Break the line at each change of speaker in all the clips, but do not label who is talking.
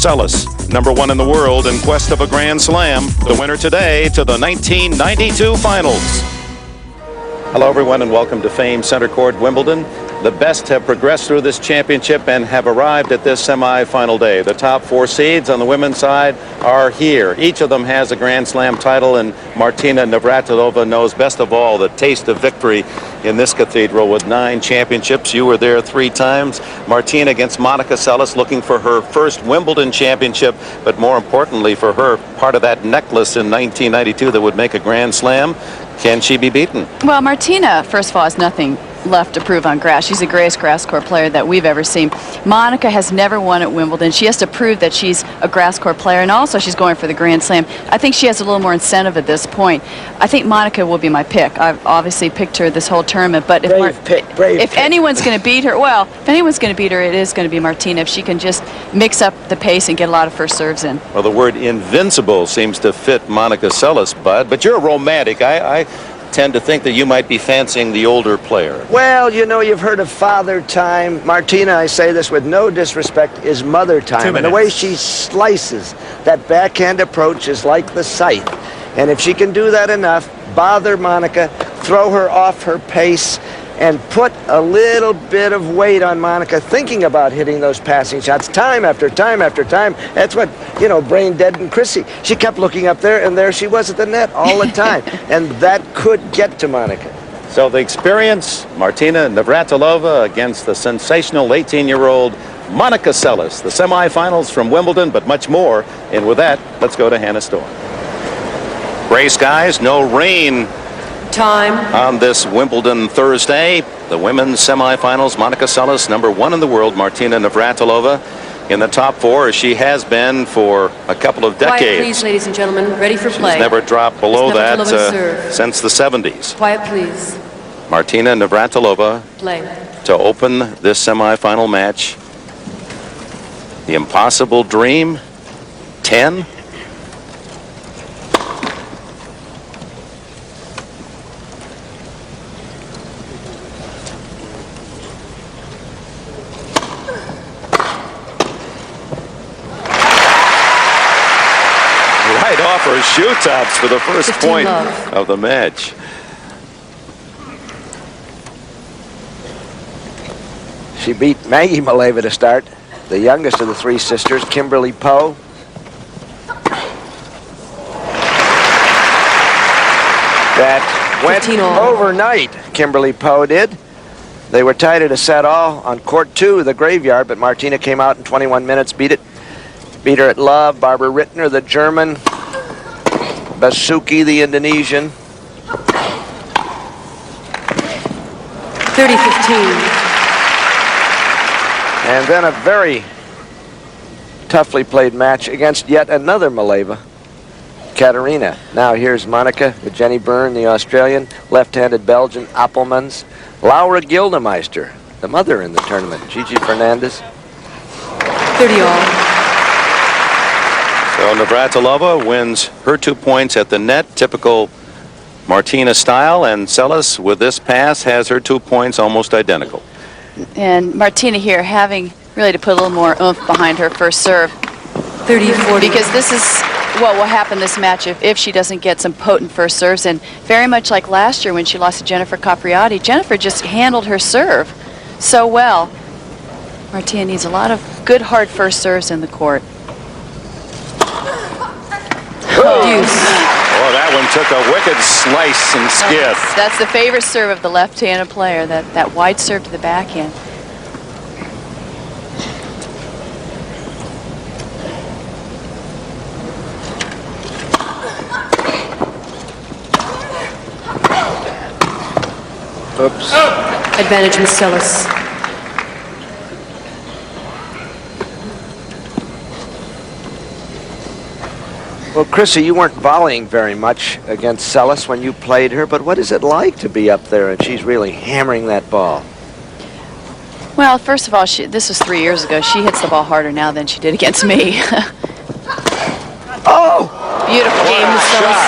Seles, #1 in the world in quest of a Grand Slam. The winner today to the 1992 finals. Hello everyone and welcome to Fame Center Court, Wimbledon. The best have progressed through this championship and have arrived at this semi-final day. The top 4 seeds on the women's side are here. Each of them has a Grand Slam title, and Martina Navratilova knows best of all the taste of victory in this cathedral with 9 championships. You were there 3 times. Martina against Monica Seles, looking for her first Wimbledon championship, but more importantly for her, part of that necklace in 1992 that would make a Grand Slam. Can she be beaten?
Well, Martina, first of all, has nothing left to prove on grass. She's the greatest grass court player that we've ever seen. Monica has never won at Wimbledon. She has to prove that she's a grass court player, and also she's going for the Grand Slam. I think she has a little more incentive at this point. I think Monica will be my pick. I've obviously picked her this whole tournament, but if anyone's going to beat her, well, if anyone's going to beat her, it is going to be Martina if she can just mix up the pace and get a lot of first serves in.
Well, the word invincible seems to fit Monica Seles, Bud, but you're a romantic. I tend to think that you might be fancying the older player.
Well, you know, you've heard of father time. Martina, I say this with no disrespect, is mother time. And the way she slices that backhand approach is like the scythe. And if she can do that enough, bother Monica, throw her off her pace, and put a little bit of weight on Monica thinking about hitting those passing shots time after time after time. That's what, you know, brain dead and Chrissy. She kept looking up there, and there she was at the net all the time. And that could get to Monica.
So the experience, Martina Navratilova against the sensational 18-year-old Monica Seles. The semifinals from Wimbledon, but much more. And with that, let's go to Hannah Storm. Gray skies, no rain.
Time.
On this Wimbledon Thursday, the women's semifinals, Monica Seles, #1 in the world, Martina Navratilova in the top 4, as she has been for a couple of decades.
Quiet, please, ladies and gentlemen. Ready for play.
She's never dropped below that
serve.
since the 70s.
Quiet, please.
Martina Navratilova
Play.
to open this semifinal match. The impossible dream, 10. Right off her shoe tops for the first point of the match.
She beat Maggie Maleva to start, the youngest of the 3 sisters, Kimberly Poe. That went overnight, Kimberly Poe did. They were tied at a set all on court 2, the Graveyard, but Martina came out in 21 minutes, beat her at love. Barbara Rittner, the German. Basuki, the Indonesian.
30-15.
And then a very toughly played match against yet another Maleva, Katerina. Now here's Monica with Jenny Byrne, the Australian. Left-handed Belgian, Appelmans. Laura Gildemeister, the mother in the tournament. Gigi Fernandez.
30-all.
So Navratilova wins her 2 points at the net, typical Martina style, and Seles with this pass has her 2 points almost identical.
And Martina here having really to put a little more oomph behind her first serve.
30-40.
Because this is what will happen this match if she doesn't get some potent first serves. And very much like last year when she lost to Jennifer Capriati, Jennifer just handled her serve so well. Martina needs a lot of good hard first serves in the court.
Oh, that one took a wicked slice and skid.
That's the favorite serve of the left-handed player, that wide serve to the backhand.
Oops.
Advantage, Miss Seles.
Well, Chrissy, you weren't volleying very much against Seles when you played her, but what is it like to be up there and she's really hammering that ball?
Well, first of all, this was 3 years ago. She hits the ball harder now than she did against me.
Oh!
Beautiful
game, Miss Seles.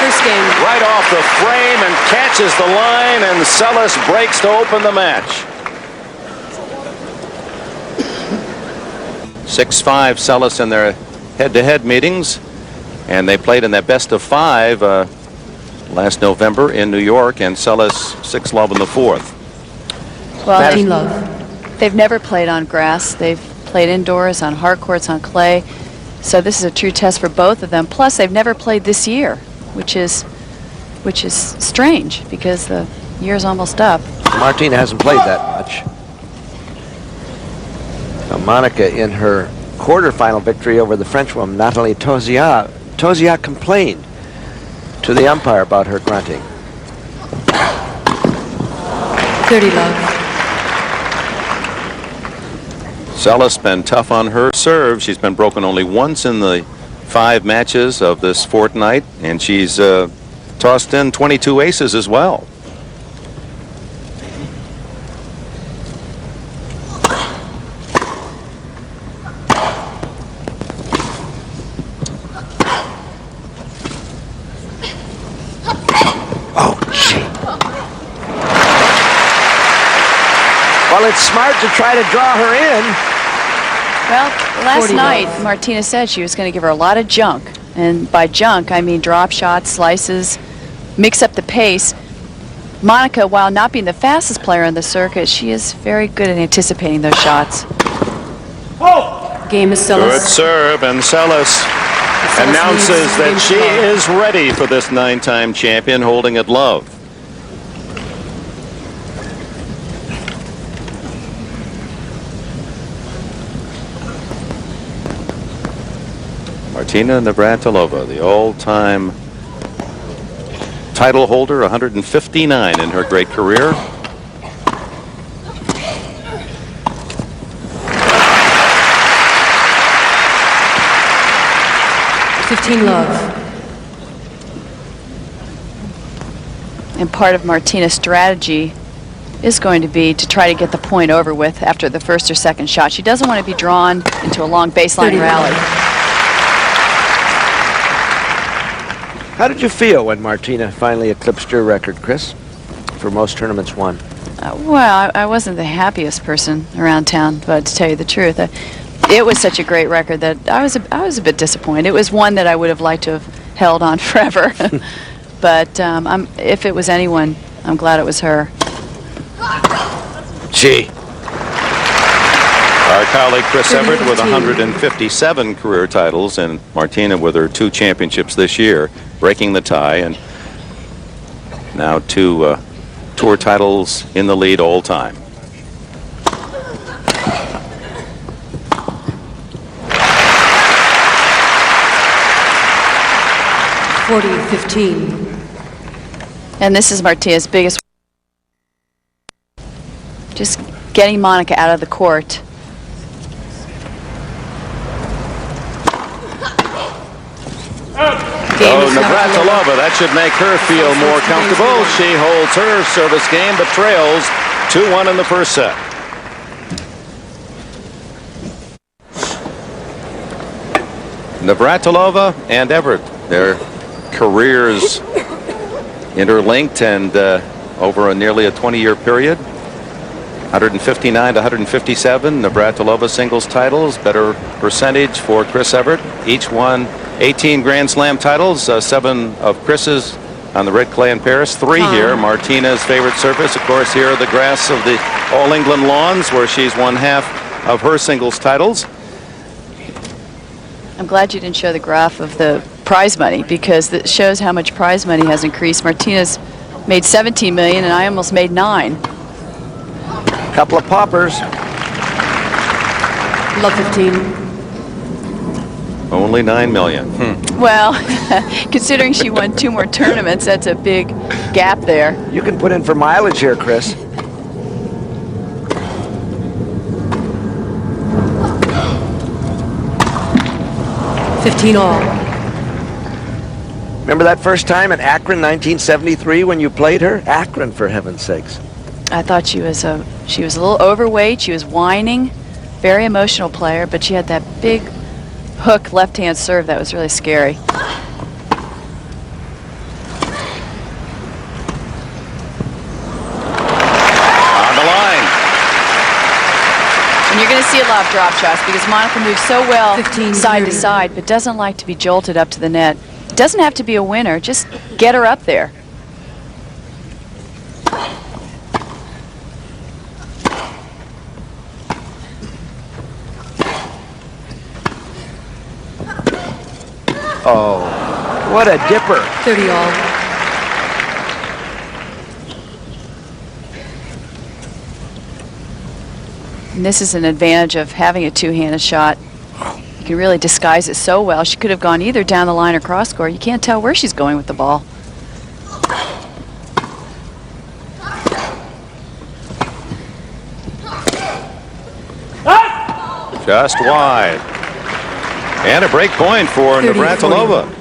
First game.
Right off the frame and catches the line, and Seles breaks to open the match. 6-5 Seles in their head-to-head meetings, and they played in that best of 5 last November in New York, and Seles 6-love in the 4th.
Well,
15 love.
they've never played on grass. They've played indoors, on hard courts, on clay. So this is a true test for both of them. Plus, they've never played this year, which is strange because the year's almost up.
Martina hasn't played that much. Now, Monica, in her quarterfinal victory over the Frenchwoman Nathalie Tauziat, Tauziat complained to the umpire about her grunting.
30 love.
Seles been tough on her serve. She's been broken only once in the 5 matches of this fortnight, and she's tossed in 22 aces as well.
Well, it's smart to try to draw her in.
Well, last
40
night,
love.
Martina said she was going to give her a lot of junk. And by junk, I mean drop shots, slices, mix up the pace. Monica, while not being the fastest player on the circuit, she is very good at anticipating those shots.
Game is
Good
Seles.
serve, and Seles announces that she is ready for this 9-time champion, holding it love. Martina Navratilova, the all-time title holder, 159 in her great career.
Love.
And part of Martina's strategy is going to be to try to get the point over with after the first or second shot. She doesn't want to be drawn into a long baseline rally.
How did you feel when Martina finally eclipsed your record, Chris, for most tournaments won?
Well, I wasn't the happiest person around town, but to tell you the truth, it was such a great record that I was a bit disappointed. It was one that I would have liked to have held on forever. But if it was anyone, I'm glad it was her.
Gee.
Our colleague Chris Evert with 157 career titles, and Martina with her 2 championships this year, breaking the tie, and now 2 tour titles in the lead all time.
.40-15.
And this is Martina's biggest. Just getting Monica out of the court.
Oh, Navratilova, that should make her feel more comfortable. She holds her service game, but trails 2-1 in the first set. Navratilova and Evert, their careers interlinked, and over nearly a 20-year period. 159 to 157. Navratilova singles titles, better percentage for Chris Evert. Each won 18 Grand Slam titles, 7 of Chris's on the red clay in Paris, 3 here. Martina's favorite surface, of course, here are the grass of the All England lawns, where she's won half of her singles titles.
I'm glad you didn't show the graph of the prize money, because it shows how much prize money has increased. Martina's made 17 million and I almost made 9.
Couple of poppers.
Love 15.
Only 9 million.
Well, considering she won 2 more tournaments, that's a big gap there.
You can put in for mileage here, Chris.
$15 all.
Remember that first time in Akron, 1973, when you played her? Akron, for heaven's sakes.
I thought she was a little overweight. She was whining, very emotional player, but she had that big hook left-hand serve that was really scary.
On the line.
And you're going to see a love drop shots because Monica moves so well
15,
side to
30.
side, but doesn't like to be jolted up to the net. Doesn't have to be a winner. Just get her up there.
Oh, what a dipper.
30 all.
And this is an advantage of having a two-handed shot. You can really disguise it so well. She could have gone either down the line or cross court. You can't tell where she's going with the ball.
Just wide. And a break point for
30,
Navratilova.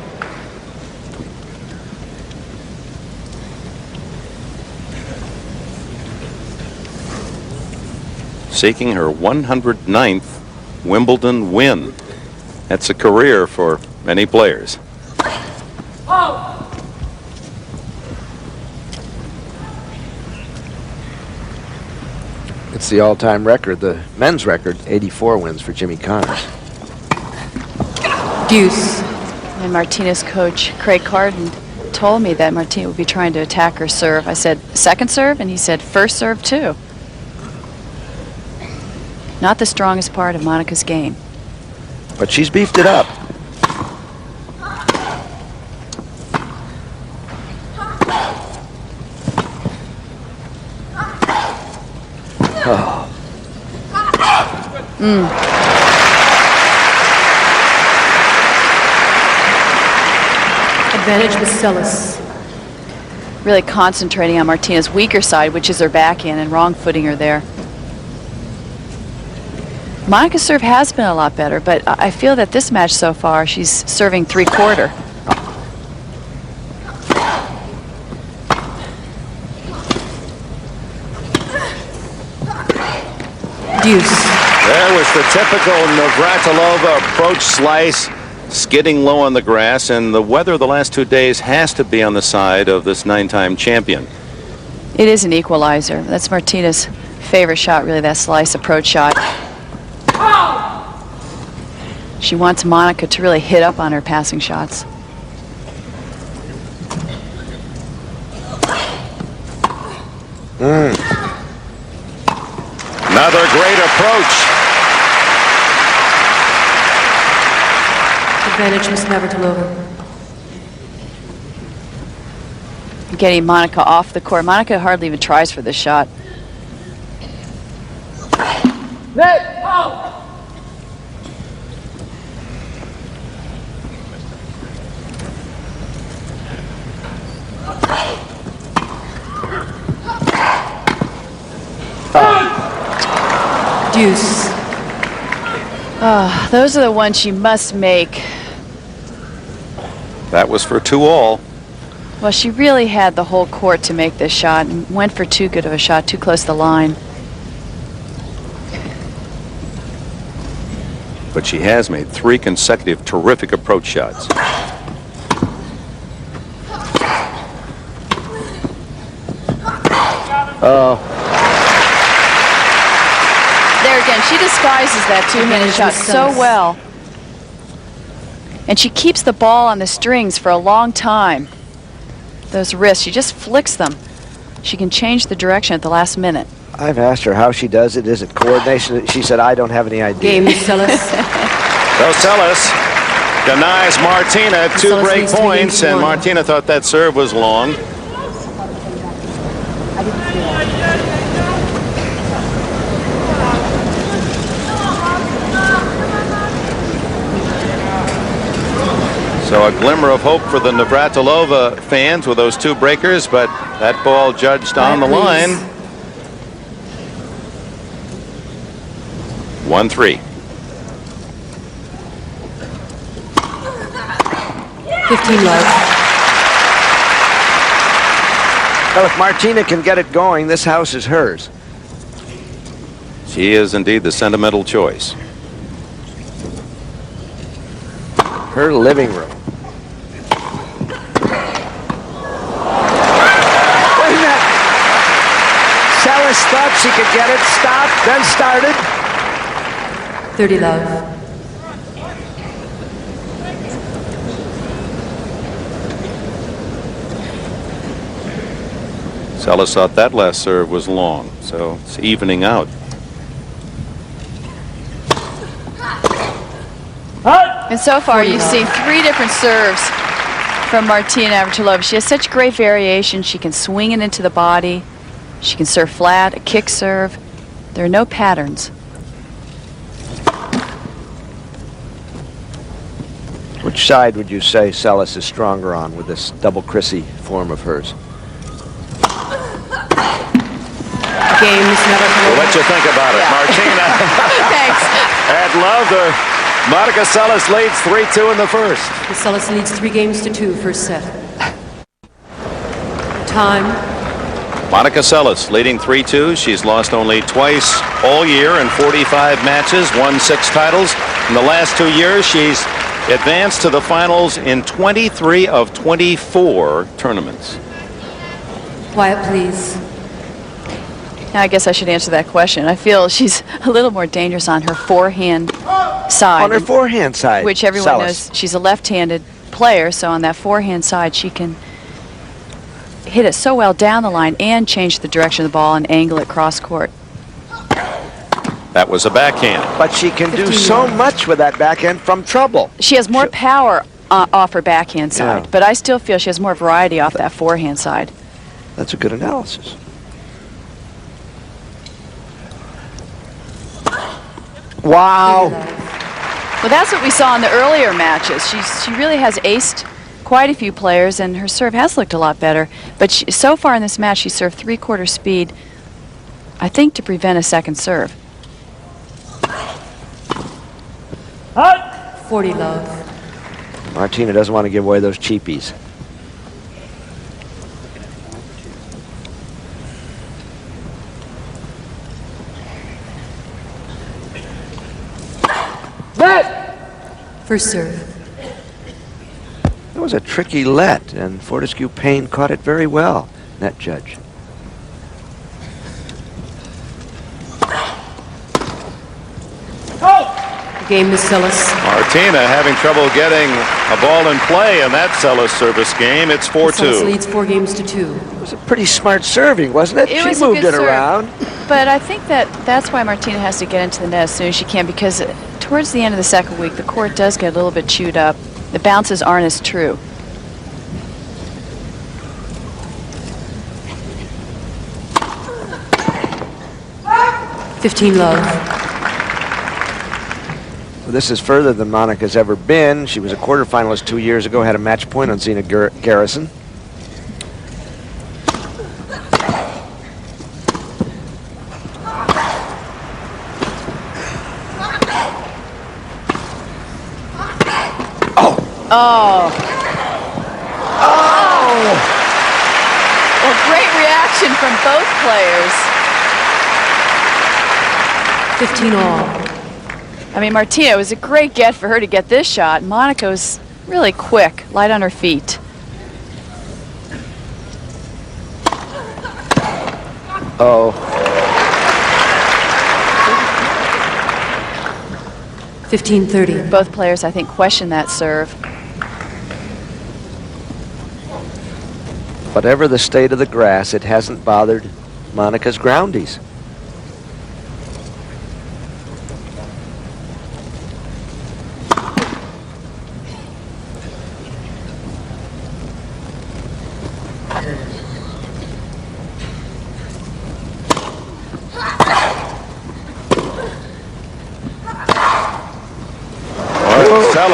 Seeking her 109th Wimbledon win. That's a career for many players.
It's the all-time record, the men's record, 84 wins for Jimmy Connors.
Deuce.
And Martina's coach, Craig Carden, told me that Martina would be trying to attack her serve. I said, second serve? And he said, first serve, too. Not the strongest part of Monica's game.
But she's beefed it up. Oh.
Advantage with Seles.
Really concentrating on Martina's weaker side, which is her backhand, and wrong footing her there. Monica's serve has been a lot better, but I feel that this match so far, she's serving three-quarter.
Deuce.
There was the typical Navratilova approach slice, skidding low on the grass, and the weather the last 2 days has to be on the side of this 9-time champion.
It is an equalizer. That's Martina's favorite shot, really, that slice approach shot. She wants Monica to really hit up on her passing shots.
Another great approach.
Advantage with Navratilova.
Getting Monica off the court. Monica hardly even tries for this shot.
Deuce.
Those are the ones she must make.
That was for 2-all.
Well, she really had the whole court to make this shot and went for too good of a shot, too close to the line.
But she has made 3 consecutive terrific approach shots.
There again, she disguises that two-handed shot so well. And she keeps the ball on the strings for a long time. Those wrists, she just flicks them. She can change the direction at the last minute.
I've asked her how she does it. Is it coordination? She said, I don't have any idea.
Game with Seles.
So Seles denies Martina 2
Seles
break
leads 3
points,
to
and
1.
Martina thought that serve was long. So a glimmer of hope for the Navratilova fans with those 2 breakers, but that ball judged on the line. 1-3.
15 love.
Well, if Martina can get it going, this house is hers.
She is indeed the sentimental choice.
Her living room. Wait a minute. Seles thought she could get it stopped, then started.
30 love.
Seles thought that last serve was long, so it's evening out.
And so far, you've seen 3 different serves from Martina Navratilova. She has such great variation. She can swing it into the body. She can serve flat, a kick serve. There are no patterns.
Which side would you say Seles is stronger on with this double Chrissy form of hers?
Games Navratilova.
We'll let you think about it, Martina.
Thanks.
At love, Monica Seles leads 3-2 in the first.
Seles leads 3 games to 2, first set. Time.
Monica Seles leading 3-2. She's lost only twice all year in 45 matches, won 6 titles. In the last 2 years, she's advanced to the finals in 23 of 24 tournaments.
Quiet, please.
Now, I guess I should answer that question. I feel she's a little more dangerous on her forehand side.
On her forehand side.
Which everyone
Seles.
knows she's a left-handed player, so on that forehand side she can hit it so well down the line and change the direction of the ball and angle it cross court.
That was a backhand.
But she can do so much with that backhand from trouble.
She has more power off her backhand side,
Yeah.
but I still feel she has more variety off that forehand side.
That's a good analysis. Wow.
Well, that's what we saw in the earlier matches. She really has aced quite a few players, and her serve has looked a lot better. But so far in this match, she served 3/4 speed, I think, to prevent a second serve.
40 love.
Martina doesn't want to give away those cheapies.
First serve.
It was a tricky let, and Fortescue Payne caught it very well, net judge.
Game is Seles.
Martina having trouble getting a ball in play in that Seles service game. It's
Seles
4-2.
leads 4 games to 2.
It was a pretty smart serving, wasn't it?
It
She
was a
moved
good
it
serve.
around.
But I think that's why Martina has to get into the net as soon as she can, because towards the end of the second week, the court does get a little bit chewed up. The bounces aren't as true.
$15 love.
Well, this is further than Monica's ever been. She was a quarterfinalist 2 years ago, had a match point on Zina Garrison.
Oh. Well, great reaction from both players.
15 all.
I mean, Martina, it was a great get for her to get this shot. Monica was really quick, light on her feet.
Oh.
15-30.
Both players, I think, question that serve.
Whatever the state of the grass, it hasn't bothered Monica's groundies.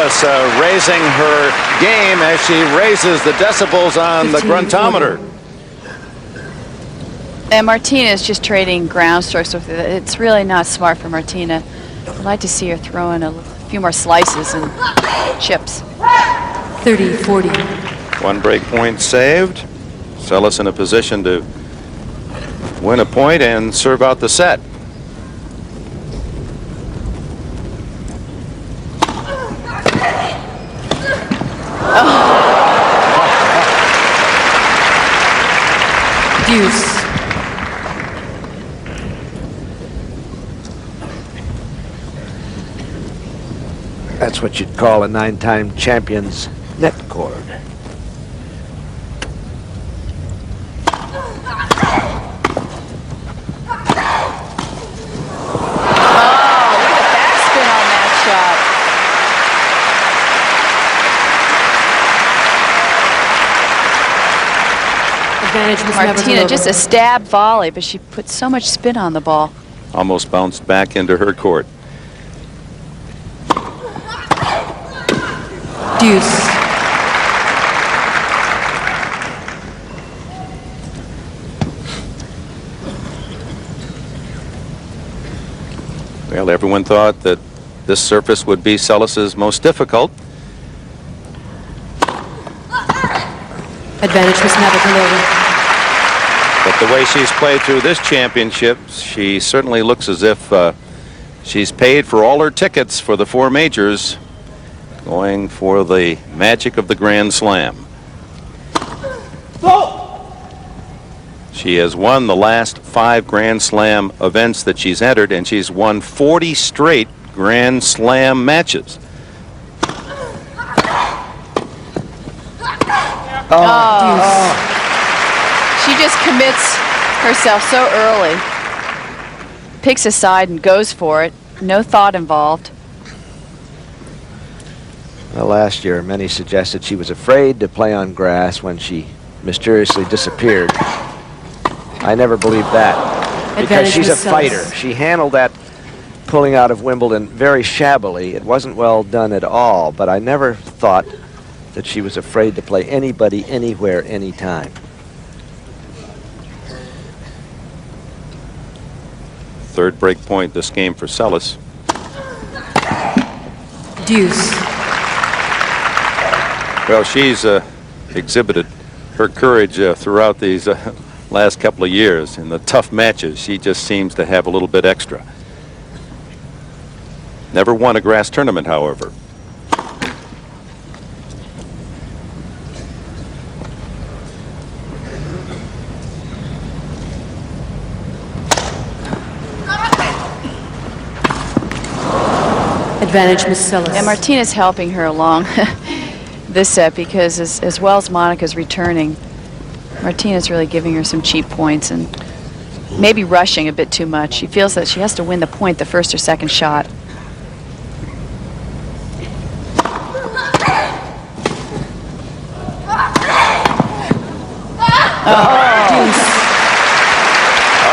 Seles raising her game as she raises the decibels on the
15-40.
gruntometer.
And Martina is just trading ground strokes with it. It's really not smart for Martina. I'd like to see her throw in a few more slices and chips.
30-40.
One break point saved. Seles in a position to win a point and serve out the set.
Deuce.
That's what you'd call a 9-time champion's net cord.
Martina, just a stab volley, but she put so much spin on the ball.
Almost bounced back into her court.
Deuce.
Well, everyone thought that this surface would be Seles's most difficult.
Advantage for Navratilova.
But the way she's played through this championship, she certainly looks as if she's paid for all her tickets for the 4 majors, going for the magic of the Grand Slam. She has won the last 5 Grand Slam events that she's entered, and she's won 40 straight Grand Slam matches.
She just commits herself so early. Picks a side and goes for it. No thought involved.
Well, last year, many suggested she was afraid to play on grass when she mysteriously disappeared. I never believed that, because she's a fighter. She handled that pulling out of Wimbledon very shabbily. It wasn't well done at all, but I never thought that she was afraid to play anybody, anywhere, anytime.
Third break point this game for Seles.
Deuce.
Well, she's exhibited her courage throughout these last couple of years in the tough matches. She just seems to have a little bit extra. Never won a grass tournament, however.
Advantage, Miss Seles.
And Martina's helping her along this set, because as well as Monica's returning, Martina's really giving her some cheap points and maybe rushing a bit too much. She feels that she has to win the point the first or second shot.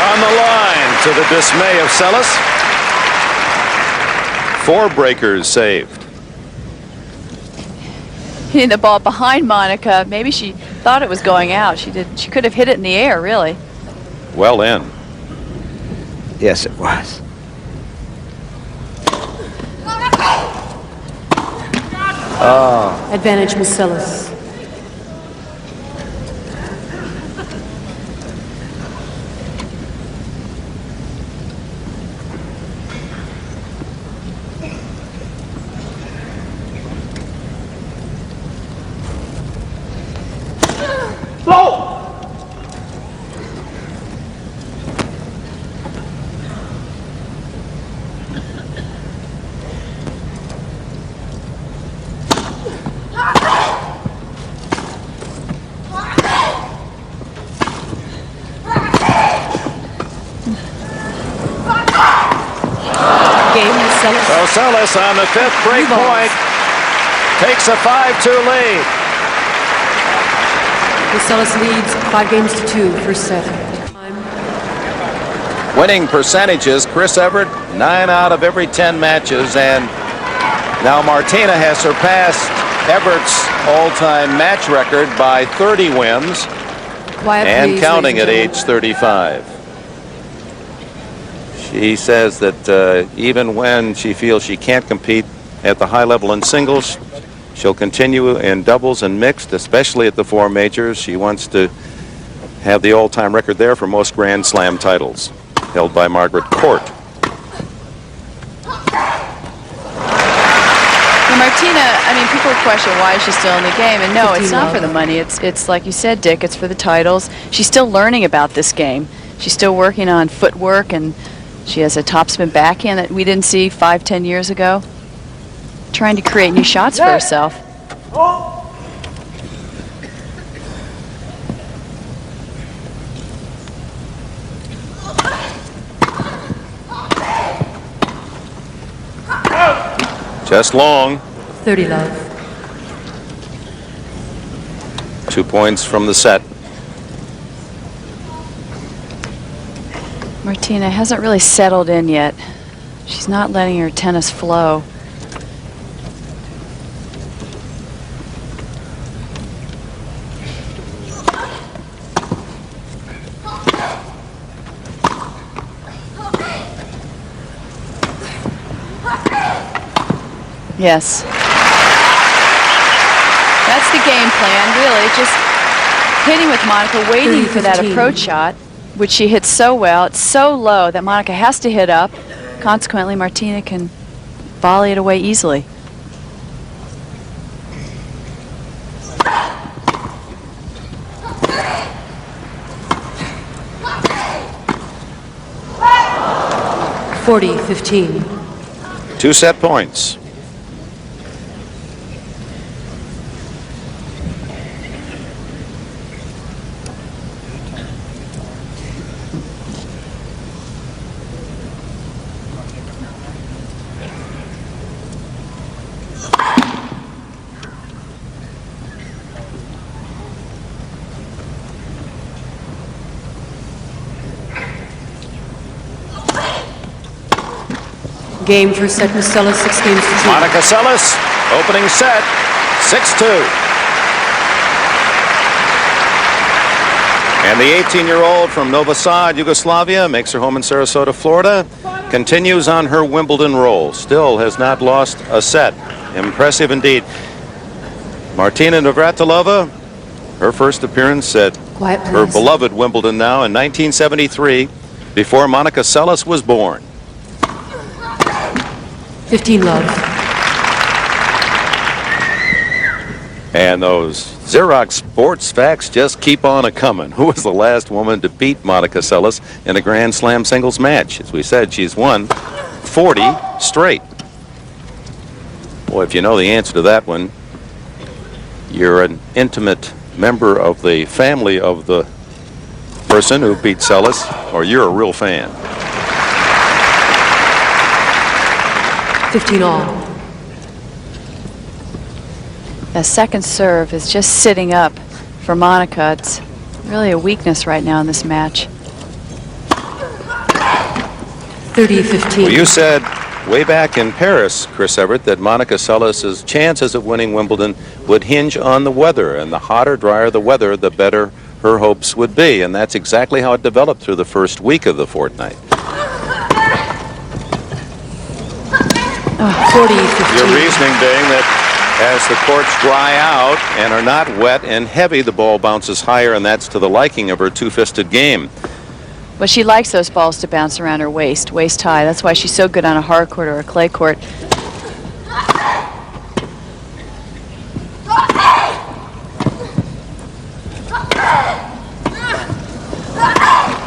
On the line, to the dismay of Seles. 4 breakers saved.
Hitting the ball behind Monica. Maybe she thought it was going out. She could have hit it in the air, really.
Well in.
Yes, it was.
Advantage, Miss Seles.
So Seles on the 5th break point takes a 5-2 lead.
Miss Seles leads 5-2, first set.
Winning percentages, Chris Evert, 9 out of every 10 matches, and now Martina has surpassed Everett's all-time match record by 30 wins, and counting at age 35. She says that even when she feels she can't compete at the high level in singles, she'll continue in doubles and mixed, especially at the 4 majors. She wants to have the all-time record there for most Grand Slam titles, held by Margaret Court.
Well, Martina, I mean, people question why is she still in the game, and no, it's not for the money. It's like you said, Dick, it's for the titles. She's still learning about this game. She's still working on footwork, and she has a topspin backhand that we didn't see 5-10 years ago. trying to create new shots for herself.
Just long.
30 love.
2 points from the set.
Martina hasn't really settled in yet. She's not letting her tennis flow. Yes. That's the game plan, really. Just hitting with Monica, waiting for that approach shot, which she hits so well. It's so low that Monica has to hit up. Consequently, Martina can volley it away easily.
(40-15).
2 set points.
Game for set, Miss Seles, 6 games to 2.
Monica Seles, opening set, 6-2. And the 18-year-old from Novi Sad, Yugoslavia, makes her home in Sarasota, Florida, continues on her Wimbledon roll. Still has not lost a set. Impressive indeed. Martina Navratilova, her first appearance at her beloved Wimbledon now in 1973, before Monica Seles was born.
15 love.
And those Xerox sports facts just keep on a-coming. Who was the last woman to beat Monica Seles in a Grand Slam singles match? As we said, she's won 40 straight. Boy, if you know the answer to that one, you're an intimate member of the family of the person who beat Seles, or you're a real fan.
15 all.
The second serve is just sitting up for Monica. It's really a weakness right now in this match.
30-15.
Well, you said way back in Paris, Chris Everett, that Monica Seles' chances of winning Wimbledon would hinge on the weather, and the hotter, drier the weather, the better her hopes would be. And that's exactly how it developed through the first week of the fortnight.
40-15.
Your reasoning being that as the courts dry out and are not wet and heavy, the ball bounces higher, and that's to the liking of her two-fisted game.
Well, she likes those balls to bounce around her waist high. That's why she's so good on a hard court or a clay court.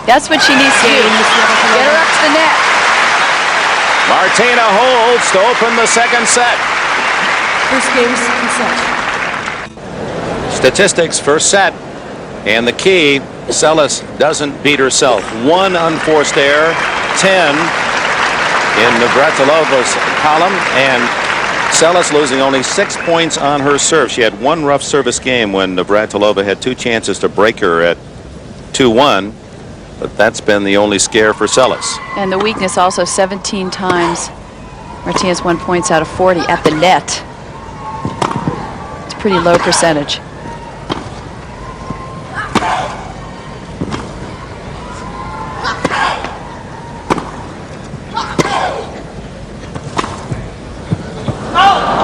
That's what she needs to do. Get her up to the net.
Martina holds to open the second set.
First game, second set.
Statistics, first set. And the key, Seles doesn't beat herself. 1 unforced error, 10 in Navratilova's column, and Seles losing only 6 points on her serve. She had 1 rough service game when Navratilova had 2 chances to break her at 2-1. But that's been the only scare for Seles.
And the weakness also 17 times. Martina's won points out of 40 at the net. It's a pretty low percentage.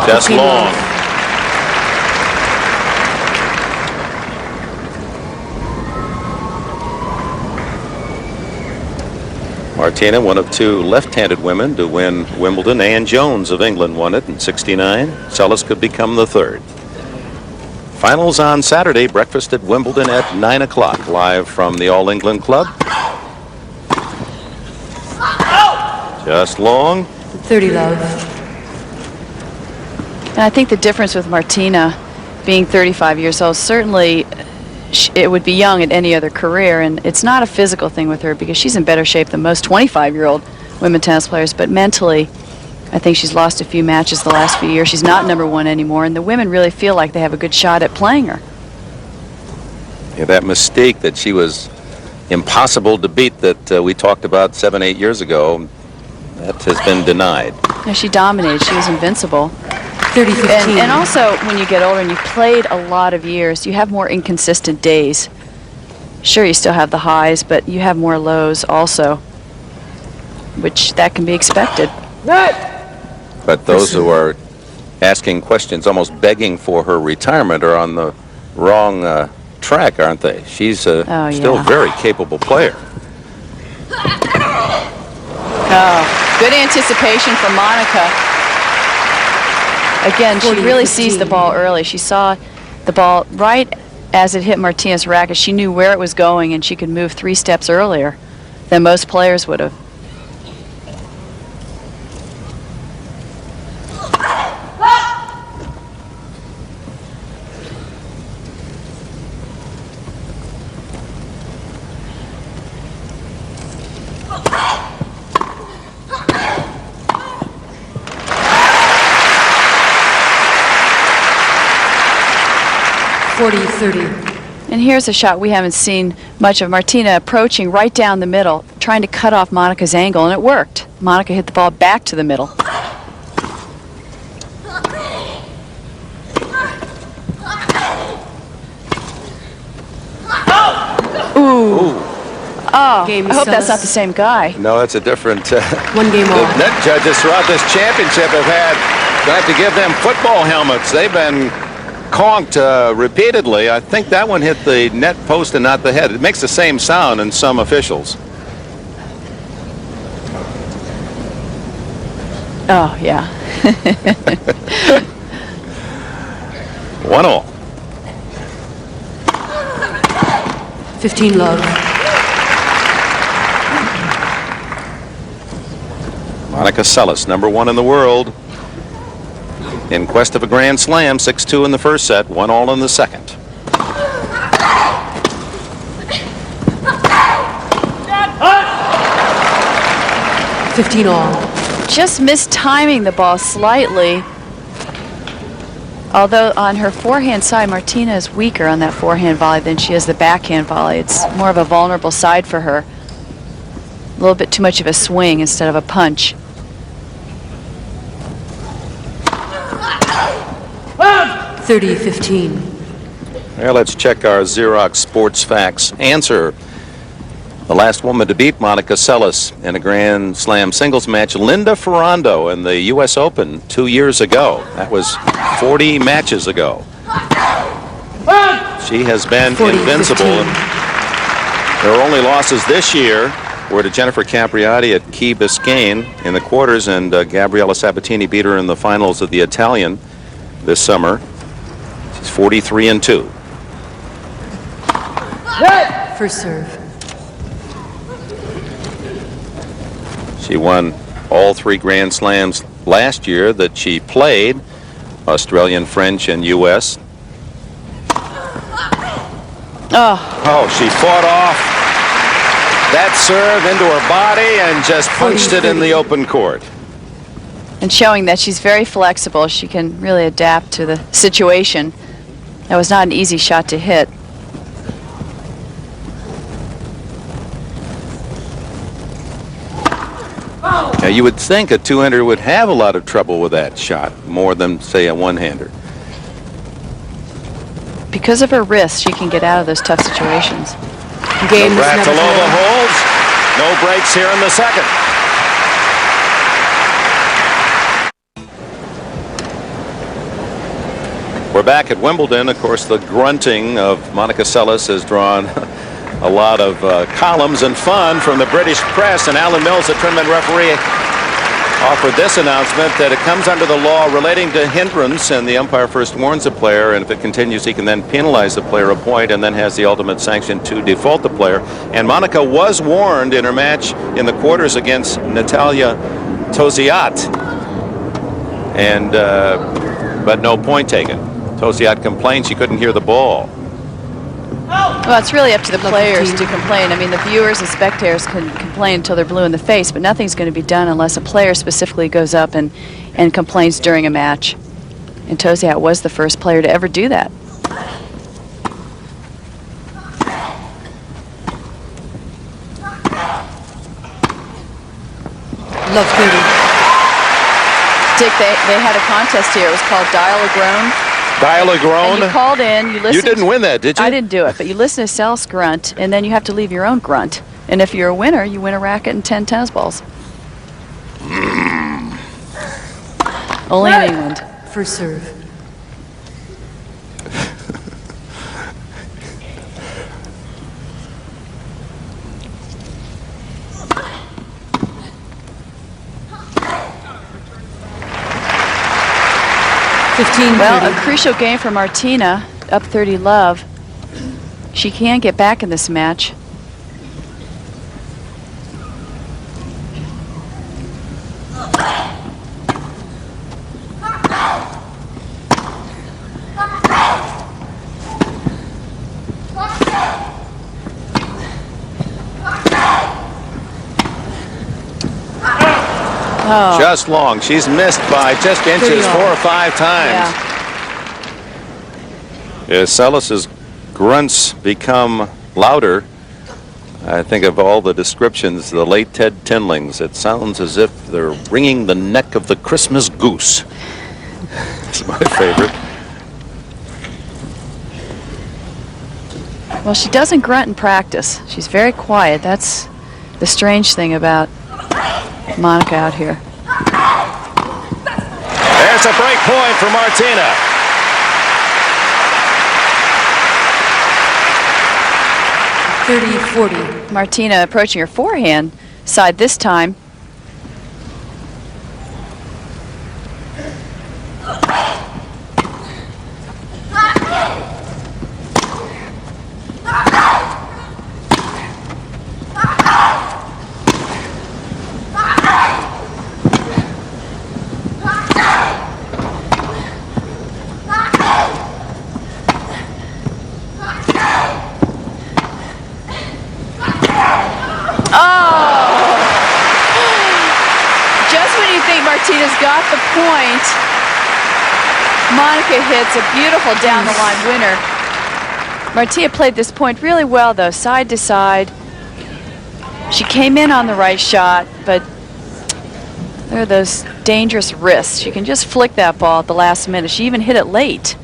Just long. Martina, one of 2 left-handed women to win Wimbledon. Ann Jones of England won it in '69. Seles could become the 3rd. Finals on Saturday. Breakfast at Wimbledon at 9 o'clock. Live from the All England Club. Just long.
30 love.
And I think the difference with Martina being 35 years old, certainly it would be young at any other career, and it's not a physical thing with her because she's in better shape than most 25-year-old women tennis players, but mentally I think she's lost a few matches the last few years. She's not #1 anymore, and the women really feel like they have a good shot at playing her.
Yeah, that mystique that she was impossible to beat that we talked about 7, 8 years ago, that has been denied.
Yeah, she dominated. She was invincible.
30-15.
And also, when you get older and you've played a lot of years, you have more inconsistent days. Sure, you still have the highs, but you have more lows also, which that can be expected.
But those who are asking questions, almost begging for her retirement, are on the wrong track, aren't they? She's still a very capable player.
Oh, good anticipation from Monica. Again, she really sees the ball early. She saw the ball right as it hit Martina's racket. She knew where it was going, and she could move 3 steps earlier than most players would have. And here's a shot we haven't seen much of. Martina approaching right down the middle, trying to cut off Monica's angle, and it worked. Monica hit the ball back to the middle. Ooh. Oh, I hope that's not the same guy.
No, it's a different.
1 game
the
off.
net judges throughout this championship have to give them football helmets. They've been conked repeatedly. I think that one hit the net post and not the head. It makes the same sound in some officials.
Oh, yeah.
1-all.
15 love.
Monica Seles, #1 in the world, in quest of a Grand Slam. 6-2 in the first set, 1-all in the second.
all.
Just mistiming the ball slightly. Although on her forehand side, Martina is weaker on that forehand volley than she is the backhand volley. It's more of a vulnerable side for her. A little bit too much of a swing instead of a punch.
Well, let's check our Xerox Sports Facts answer. The last woman to beat Monica Seles in a Grand Slam singles match, Linda Ferrando, in the U.S. Open 2 years ago. That was 40 matches ago. She has been invincible. And her only losses this year were to Jennifer Capriati at Key Biscayne in the quarters, and Gabriella Sabatini beat her in the finals of the Italian this summer. She's 43-2.
First serve.
She won all 3 Grand Slams last year that she played, Australian, French, and U.S. Oh, she fought off that serve into her body and just punched it in the open court.
And showing that she's very flexible. She can really adapt to the situation. That was not an easy shot to hit.
Now, you would think a two-hander would have a lot of trouble with that shot, more than, say, a one-hander.
Because of her wrist, she can get out of those tough situations.
Navratilova holds. No breaks here in the second. We're back at Wimbledon. Of course, the grunting of Monica Seles has drawn a lot of columns and fun from the British press, and Alan Mills, the tournament referee, offered this announcement that it comes under the law relating to hindrance, and the umpire first warns the player, and if it continues, he can then penalize the player a point and then has the ultimate sanction to default the player. And Monica was warned in her match in the quarters against Natalia Toziat, and but no point taken. Toziat complained she couldn't hear the ball.
Well, it's really up to the players to complain. I mean, the viewers and spectators can complain until they're blue in the face, but nothing's going to be done unless a player specifically goes up and complains during a match. And Toziat was the first player to ever do that.
Love 30.
Dick, they had a contest here. It was called Dial a Groan.
Dial a Groan?
And you called in, you listened.
You didn't win that, did you?
I didn't do it, but you listen to Seles grunt, and then you have to leave your own grunt. And if you're a winner, you win a racket and 10 tennis balls. Only in England.
First serve.
Well, a crucial game for Martina, up 30 love. She can get back in this match. Oh.
Just long. She's missed by just inches 4 or 5 times.
Yeah.
As Seles's grunts become louder, I think of all the descriptions, the late Ted Tinling's, it sounds as if they're wringing the neck of the Christmas goose. It's my favorite.
Well, she doesn't grunt in practice. She's very quiet. That's the strange thing about Monica out here.
There's a break point for Martina.
(30-40).
Martina approaching her forehand side this time. Martina's got the point. Monica hits a beautiful down-the-line winner. Martina played this point really well, though, side to side. She came in on the right shot, but there are those dangerous wrists. She can just flick that ball at the last minute. She even hit it late.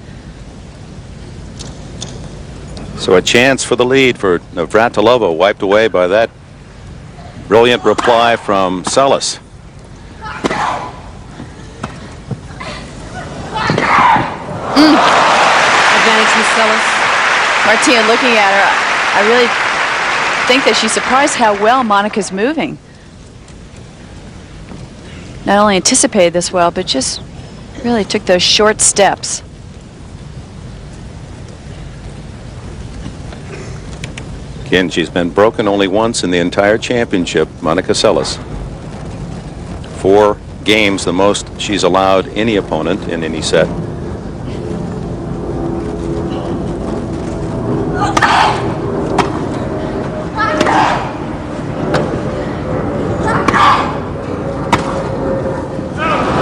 So a chance for the lead for Navratilova, wiped away by that brilliant reply from Seles.
Advantage Miss Seles.
Martina looking at her, I really think that she's surprised how well Monica's moving. Not only anticipated this well, but just really took those short steps.
Again, she's been broken only once in the entire championship, Monica Seles. 4 games, the most she's allowed any opponent in any set.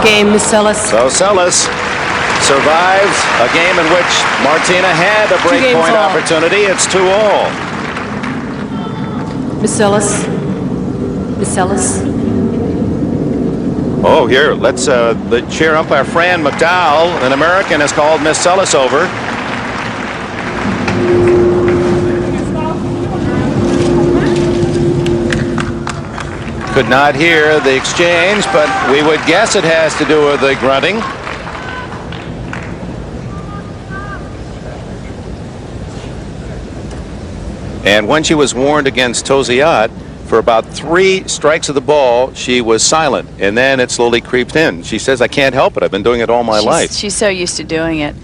Game, Miss Seles.
So Seles survives a game in which Martina had a breakpoint opportunity. It's 2-all.
Miss Seles. Miss Seles.
Oh, here, let's the chair umpire Fran McDowell, an American, has called Miss Seles over. Could not hear the exchange, but we would guess it has to do with the grunting. And when she was warned against Toziat, for about 3 strikes of the ball, she was silent, and then it slowly creeped in. She says, I can't help it. I've been doing it all my life.
She's so used to doing it.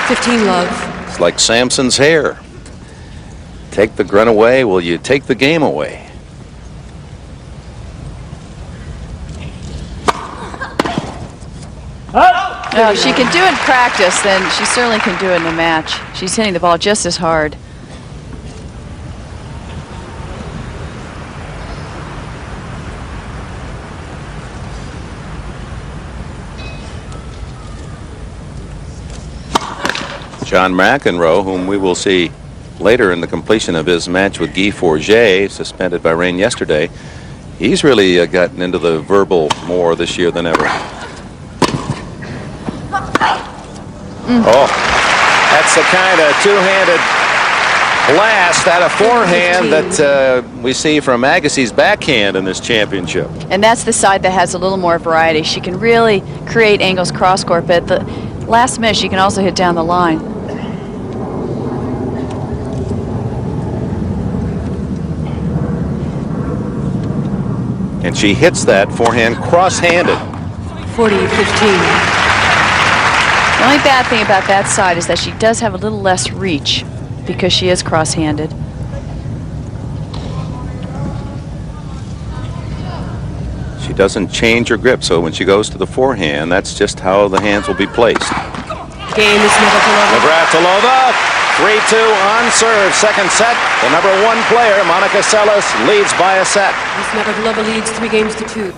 (15 love).
It's like Samson's hair. Take the grunt away, will you take the game away?
No, if she can do it in practice, then she certainly can do it in a match. She's hitting the ball just as hard.
John McEnroe, whom we will see later in the completion of his match with Guy Forget, suspended by rain yesterday, he's really gotten into the verbal more this year than ever. Oh, that's the kind of two-handed blast out of forehand that we see from Agassi's backhand in this championship.
And that's the side that has a little more variety. She can really create angles cross-court, but at the last minute she can also hit down the line.
And she hits that forehand cross-handed.
40-15.
The only bad thing about that side is that she does have a little less reach because she is cross-handed.
She doesn't change her grip, so when she goes to the forehand, that's just how the hands will be placed.
Game is Navratilova.
Navratilova, 3-2 on serve. Second set, the #1 player, Monica Seles, leads by a set.
Miss Navratilova leads 3-2.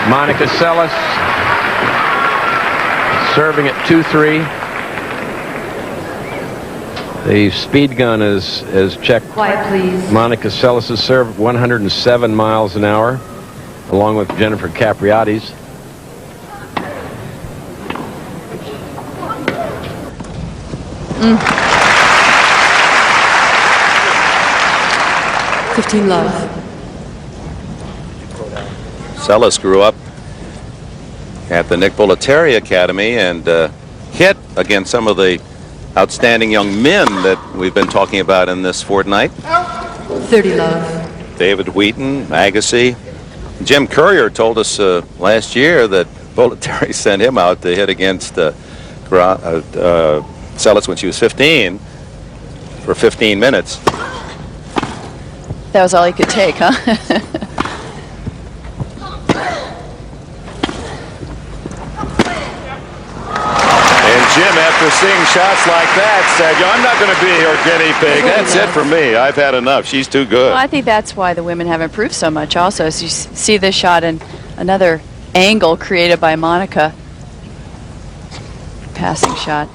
Monica Seles serving at 2-3. The speed gun is checked.
Quiet, please.
Monica Seles has served 107 miles an hour, along with Jennifer Capriati's.
Mm. 15 love.
Seles grew up at the Nick Bollettieri Academy and hit against some of the outstanding young men that we've been talking about in this fortnight.
30 love.
David Wheaton, Agassi. Jim Courier told us last year that Bollettieri sent him out to hit against Seles when she was 15 for 15 minutes.
That was all he could take, huh?
Jim, after seeing shots like that, said, I'm not going to be your guinea pig. That's it for me. I've had enough. She's too good.
Well, I think that's why the women have improved so much also. As you see this shot and another angle created by Monica. Passing shot.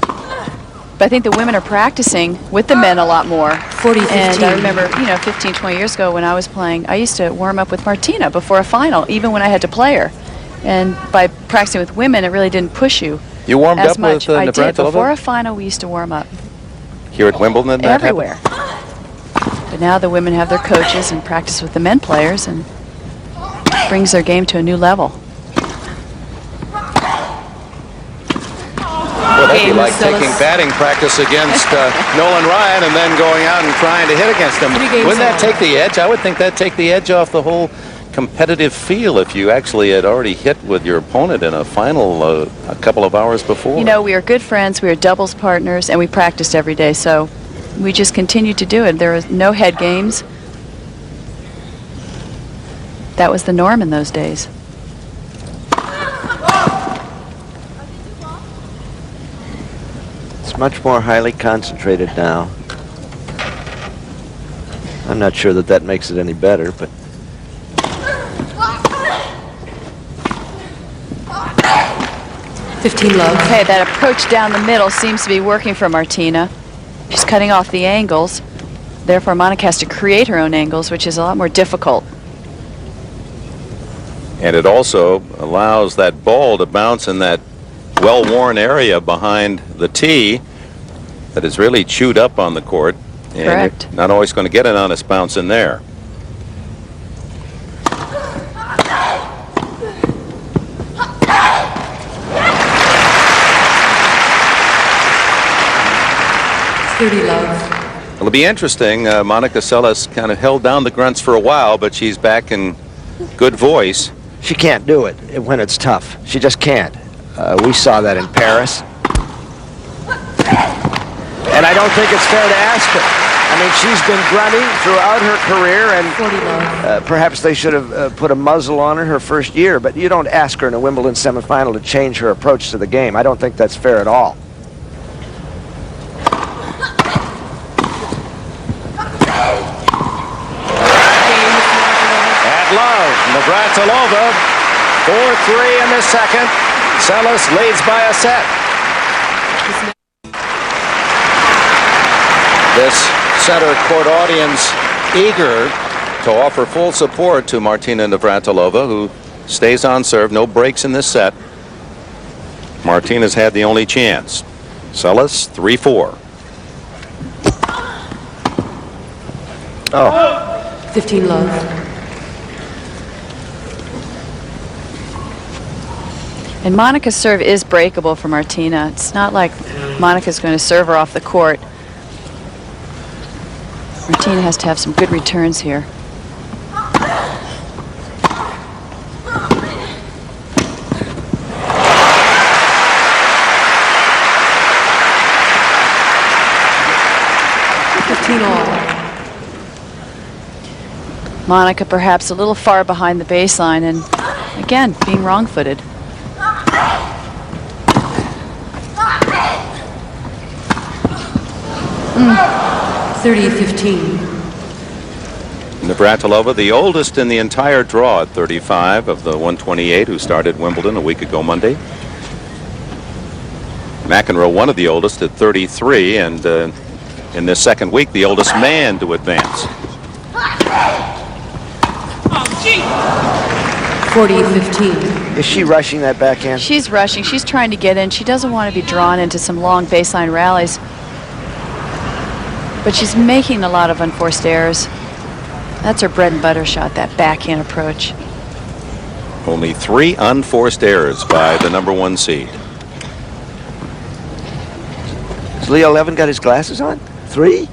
But I think the women are practicing with the men a lot more.
40-15.
And I remember, 15, 20 years ago when I was playing, I used to warm up with Martina before a final, even when I had to play her. And by practicing with women, it really didn't push you.
You warmed
as
up
much.
with
I did.
Navratilova?
Before a final, we used to warm up.
Here at Wimbledon? That
everywhere.
happened?
But now the women have their coaches and practice with the men players and brings their game to a new level.
Well, that'd be like taking batting practice against Nolan Ryan and then going out and trying to hit against him. Wouldn't that take the edge? I would think that'd take the edge off the whole competitive feel if you actually had already hit with your opponent in a final a couple of hours before.
We are good friends, we are doubles partners, and we practiced every day, so we just continued to do it. There was no head games. That was the norm in those days.
It's much more highly concentrated now. I'm not sure that makes it any better, but
15 love.
Okay, that approach down the middle seems to be working for Martina. She's cutting off the angles. Therefore, Monica has to create her own angles, which is a lot more difficult.
And it also allows that ball to bounce in that well-worn area behind the tee that is really chewed up on the court. And
correct.
You're not always going to get an honest bounce in there.
Love.
It'll be interesting. Monica Seles kind of held down the grunts for a while, but she's back in good voice.
She can't do it when it's tough. She just can't. We saw that in Paris. And I don't think it's fair to ask her. I mean, she's been grunting throughout her career, and perhaps they should have put a muzzle on her first year, but you don't ask her in a Wimbledon semifinal to change her approach to the game. I don't think that's fair at all.
At love, Navratilova, 4-3 in the second. Seles leads by a set. This center court audience eager to offer full support to Martina Navratilova, who stays on serve. No breaks in this set. Martina's had the only chance. Seles 3-4.
Oh.
15 love.
And Monica's serve is breakable for Martina. It's not like Monica's going to serve her off the court. Martina has to have some good returns here. Monica perhaps a little far behind the baseline, and again being wrong-footed.
Mm. 30-15.
Navratilova, the oldest in the entire draw at 35 of the 128 who started Wimbledon a week ago Monday. McEnroe, one of the oldest at 33, and in this second week, the oldest man to advance.
40-15.
Is she rushing that backhand?
She's rushing. She's trying to get in. She doesn't want to be drawn into some long baseline rallies. But she's making a lot of unforced errors. That's her bread and butter shot, that backhand approach.
Only 3 unforced errors by the #1 seed.
Has Leo Levin got his glasses on? 3?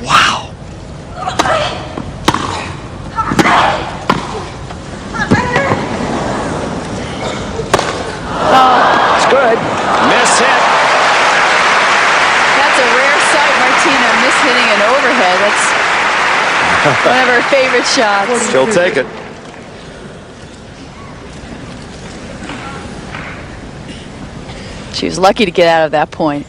Wow.
Oh,
it's good.
Miss hit.
That's a rare sight, Martina, miss hitting an overhead. That's one of her favorite shots.
She'll take it.
She was lucky to get out of that point.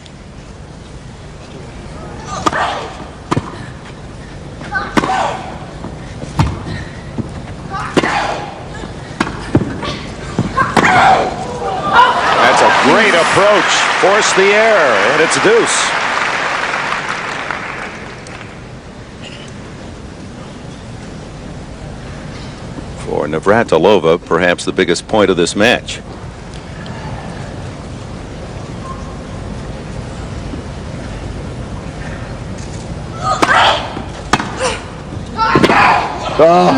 That's a great approach. Force the error, and it's deuce. For Navratilova, perhaps the biggest point of this match.
Oh.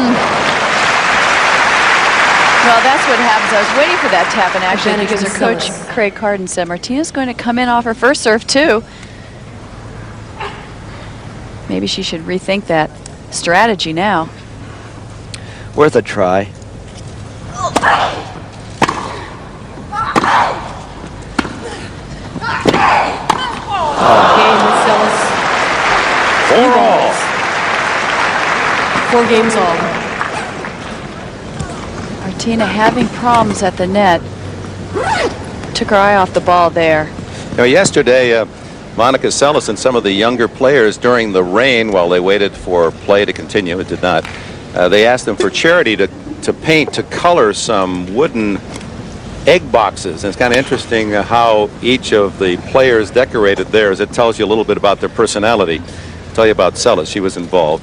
Well, that's what happens. I was waiting for that tap in action because her coach, Craig Carden, said Martina's going to come in off her first serve, too. Maybe she should rethink that strategy now.
Worth a try.
Game with Seles.
4-all.
4 games all.
Martina having problems at the net. Took her eye off the ball there.
Now, yesterday, Monica Seles and some of the younger players during the rain, while they waited for play to continue, it did not, they asked them for charity to paint, to color some wooden egg boxes. And it's kind of interesting how each of the players decorated theirs. It tells you a little bit about their personality. I'll tell you about Seles. She was involved.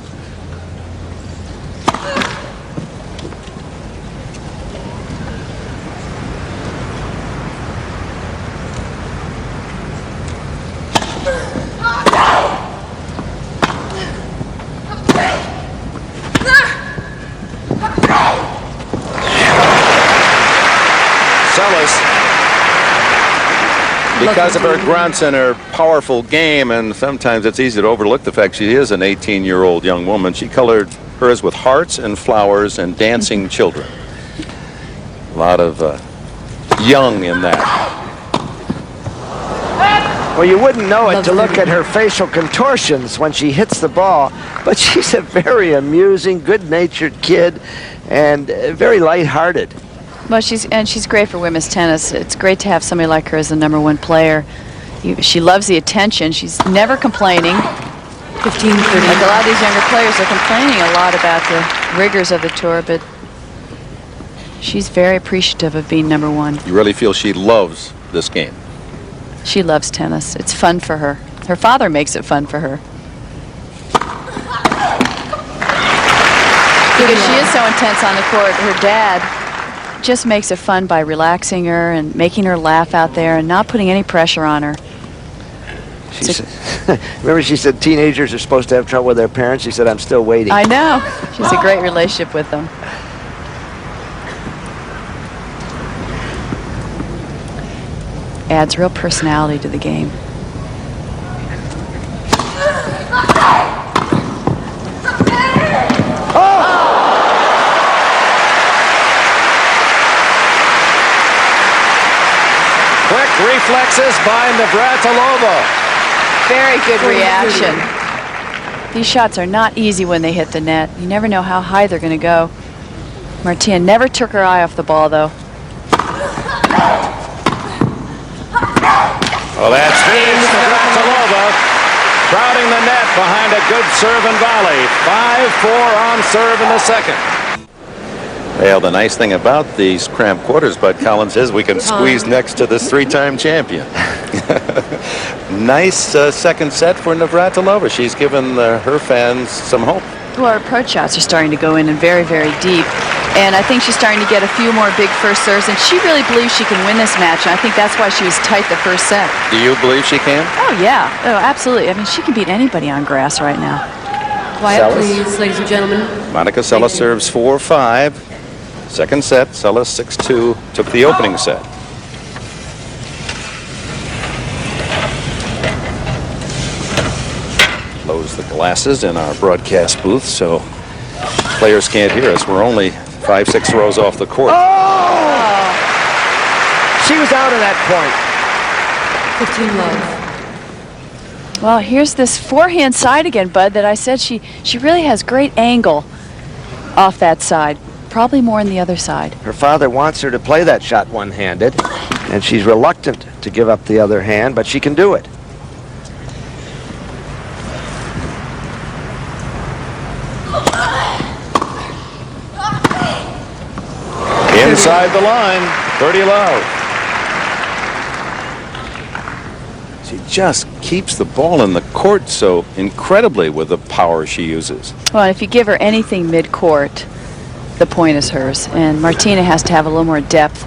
Because of her grunts and her powerful game, and sometimes it's easy to overlook the fact she is an 18-year-old young woman, she colored hers with hearts and flowers and dancing children. A lot of young in that.
Well, you wouldn't know it to look at her facial contortions when she hits the ball, but she's a very amusing, good-natured kid and very lighthearted.
Well, she's great for women's tennis. It's great to have somebody like her as the #1 player. She loves the attention. She's never complaining.
15-30.
Like a lot of these younger players are complaining a lot about the rigors of the tour, but she's very appreciative of being #1.
You really feel she loves this game?
She loves tennis. It's fun for her. Her father makes it fun for her. Because she is so intense on the court, her dad just makes it fun by relaxing her and making her laugh out there and not putting any pressure on her.
Remember she said teenagers are supposed to have trouble with their parents? She said, I'm still waiting.
I know. She has a great relationship with them. Adds real personality to the game.
Quick reflexes by Navratilova.
Very good reaction. These shots are not easy when they hit the net. You never know how high they're going to go. Martina never took her eye off the ball, though.
Well, that's Navratilova crowding the net behind a good serve and volley. 5-4 on serve in the second. Well, the nice thing about these cramped quarters, Bud Collins, is we can squeeze next to this 3-time champion. Nice second set for Navratilova. She's given her fans some hope.
Well, her approach shots are starting to go in and very, very deep. And I think she's starting to get a few more big first serves, and she really believes she can win this match, and I think that's why she was tight the first set.
Do you believe she can?
Oh, yeah. Oh, absolutely. I mean, she can beat anybody on grass right now.
Quiet,
Seles.
please, ladies and gentlemen.
Monica Seles serves 4-5. Second set, Seles 6-2, took the opening set. Close the glasses in our broadcast booth so players can't hear us. We're only 5-6 rows off the court.
Oh! She was out of that point.
15 love.
Well, here's this forehand side again, Bud, that I said she really has great angle off that side. Probably more on the other side.
Her father wants her to play that shot one-handed, and she's reluctant to give up the other hand, but she can do it.
Inside the line, 30 love. She just keeps the ball in the court so incredibly with the power she uses.
Well, if you give her anything mid-court, the point is hers. And Martina has to have a little more depth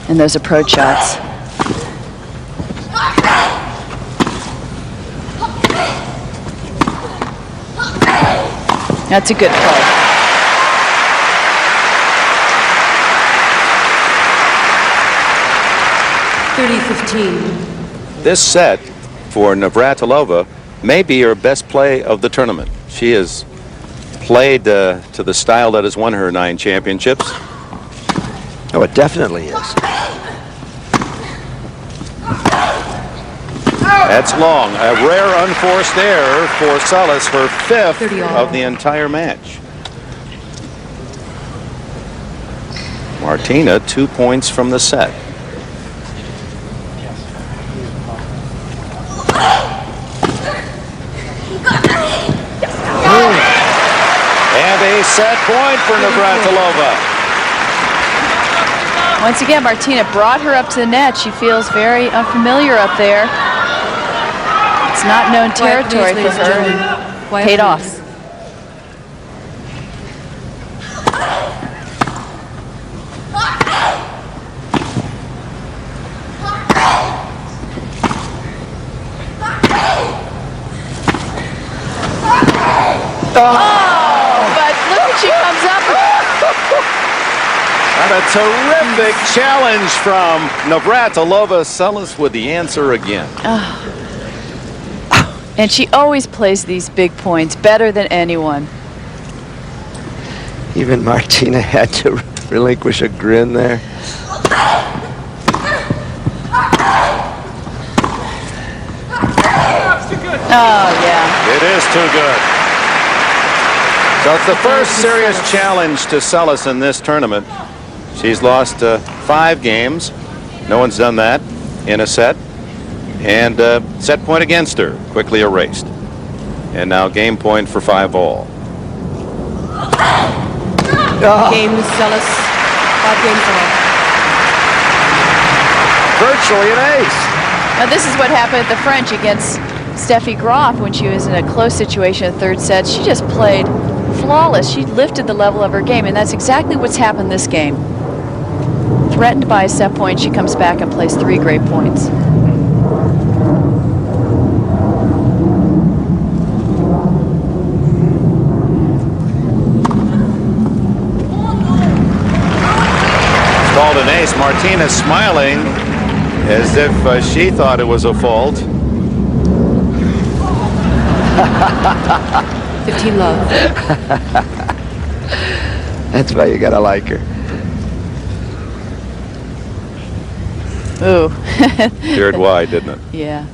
in those approach shots. That's a good play.
This set for Navratilova may be her best play of the tournament. She has played to the style that has won her 9 championships.
Oh, it definitely is.
That's long. A rare unforced error for Seles, her 5th of the entire match. Martina 2 points from the set. And a set point for Navratilova.
Once again, Martina brought her up to the net. She feels very unfamiliar up there. It's not known territory for her. And paid off. She comes up.
And a terrific challenge from Navratilova. Seles with the answer again.
And she always plays these big points better than anyone.
Even Martina had to relinquish a grin there.
Oh, yeah.
It is too good. So it's the first serious challenge to Seles in this tournament. She's lost 5 games. No one's done that in a set. And set point against her, quickly erased. And now game point for 5-all.
Game Seles. 5 games all.
Virtually an ace.
Now this is what happened at the French against Steffi Graf when she was in a close situation in the 3rd set. She just played flawless. She lifted the level of her game, and that's exactly what's happened this game. Threatened by a set point, she comes back and plays 3 great points.
It's called an ace. Martina smiling as if she thought it was a fault.
15 love.
That's why you gotta like her.
Ooh.
Veered wide, didn't it?
Yeah.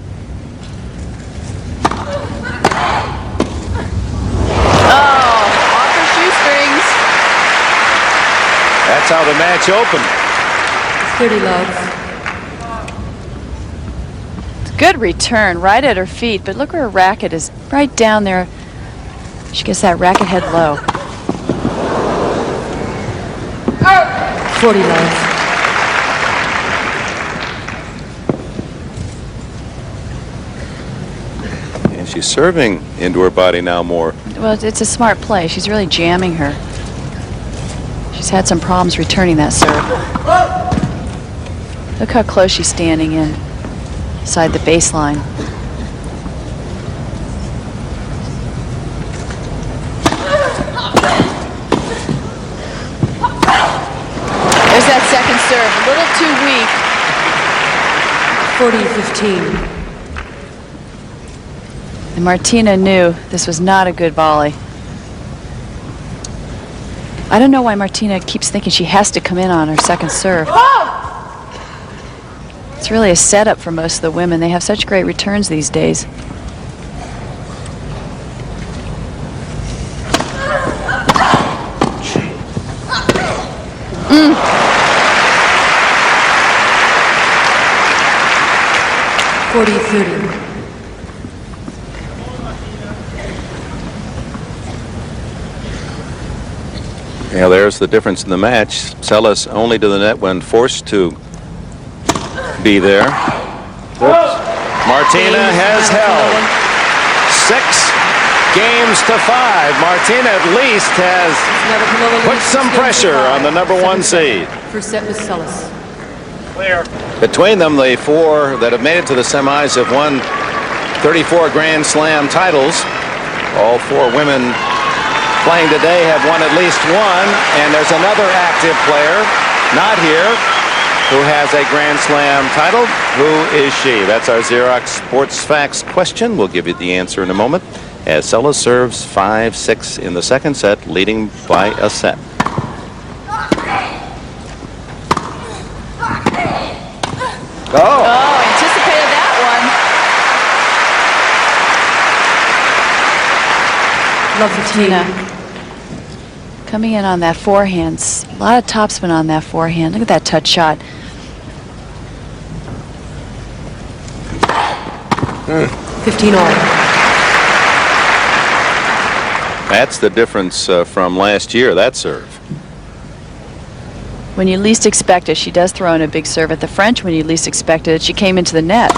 Oh, off her shoestrings.
That's how the match opened.
30 love.
Good return, right at her feet, but look where her racket is, right down there. She gets that racket head low.
40 love.
And she's serving into her body now more.
Well, it's a smart play. She's really jamming her. She's had some problems returning that serve. Look how close she's standing inside the baseline. There's that second serve, a little too weak.
40-15.
And Martina knew this was not a good volley. I don't know why Martina keeps thinking she has to come in on her second serve. It's really a setup for most of the women. They have such great returns these days. Mm.
40-30.
Yeah, there's the difference in the match. Seles only to the net when forced to be there. Martina has held 6 games to 5. Martina at least has put some pressure on the #1 seed.
First set with Seles.
Between them, the 4 that have made it to the semis have won 34 Grand Slam titles. All 4 women playing today have won at least 1, and there's another active player, not here, who has a Grand Slam title. Who is she? That's our Xerox Sports Facts question. We'll give you the answer in a moment as Seles serves 5-6 in the second set, leading by a set.
Oh, anticipated that one.
Love the
Martina coming in on that forehand. A lot of topspin on that forehand. Look at that touch shot.
15 all.
That's the difference from last year, that serve.
When you least expect it, she does throw in a big serve at the French. When you least expected it, she came into the net.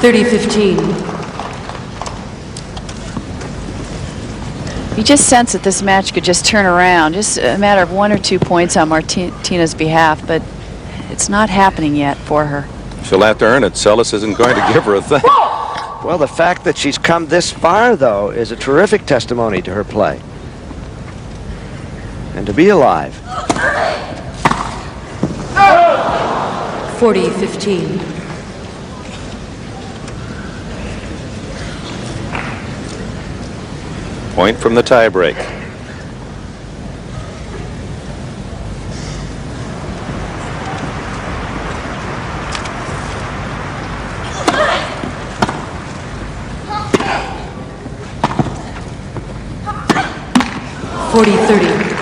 30-15.
You just sense that this match could just turn around. Just a matter of 1 or 2 points on Martina's behalf, but it's not happening yet for her.
She'll have to earn it. Seles isn't going to give her a thing.
Well, the fact that she's come this far, though, is a terrific testimony to her play. And to be alive.
40-15.
Point from the tiebreak.
40-30.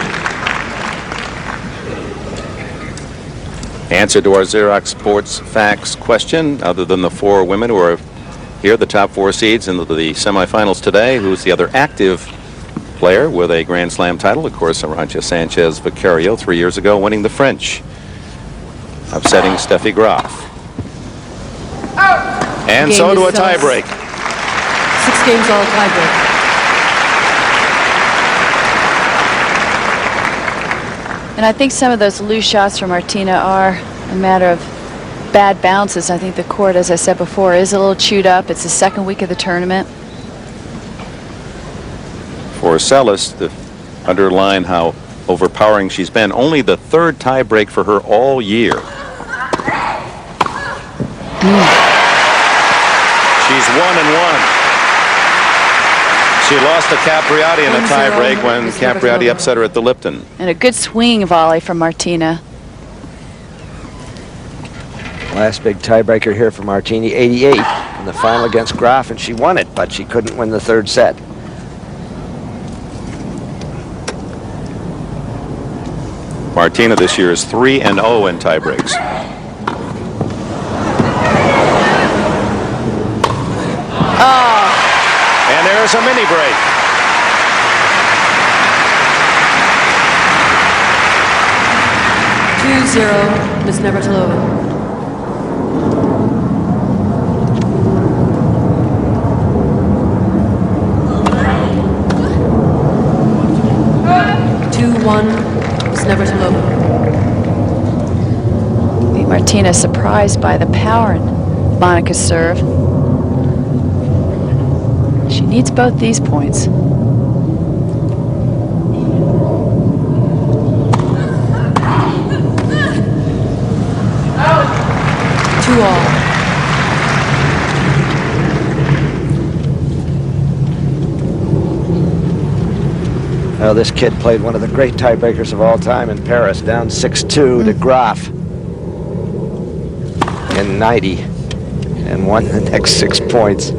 Answer to our Xerox Sports Facts question, other than the 4 women who are here, the top 4 seeds in the semifinals today, who's the other active player with a Grand Slam title? Of course, Arantxa Sanchez Vicario 3 years ago, winning the French, upsetting Steffi Graf. And so to a tiebreak.
6 games all tiebreak.
And I think some of those loose shots from Martina are a matter of bad bounces. I think the court, as I said before, is a little chewed up. It's the second week of the tournament.
For Seles, to underline how overpowering she's been, only the 3rd tiebreak for her all year. She's 1-1. She lost to Capriati in a tiebreak when Capriati upset her at the Lipton.
And a good swing volley from Martina.
Last big tiebreaker here for Martini, 88 in the final against Graf, and she won it, but she couldn't win the 3rd set.
Martina this year is 3-0 in tiebreaks. And there's a mini break.
Miss Navratilova. Miss Navratilova.
Martina surprised by the power in Monica's serve. She needs both these points.
2-all.
Well, this kid played one of the great tiebreakers of all time in Paris, down 6-2 to Graf in 90, and won the next 6 points.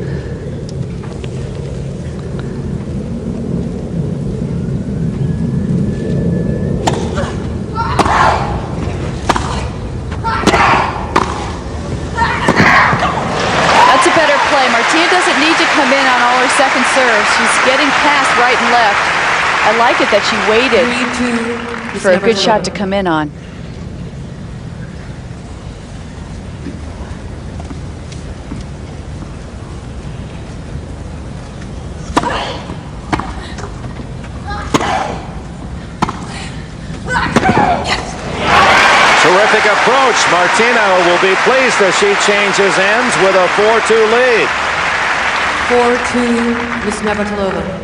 That's a better play. Martina doesn't need to come in on all her second serves. She's getting past right and left. I like it that she waited for a good shot to come in on.
Terrific approach. Martina will be pleased as she changes ends with a 4-2 lead.
4-2, Miss Navratilova.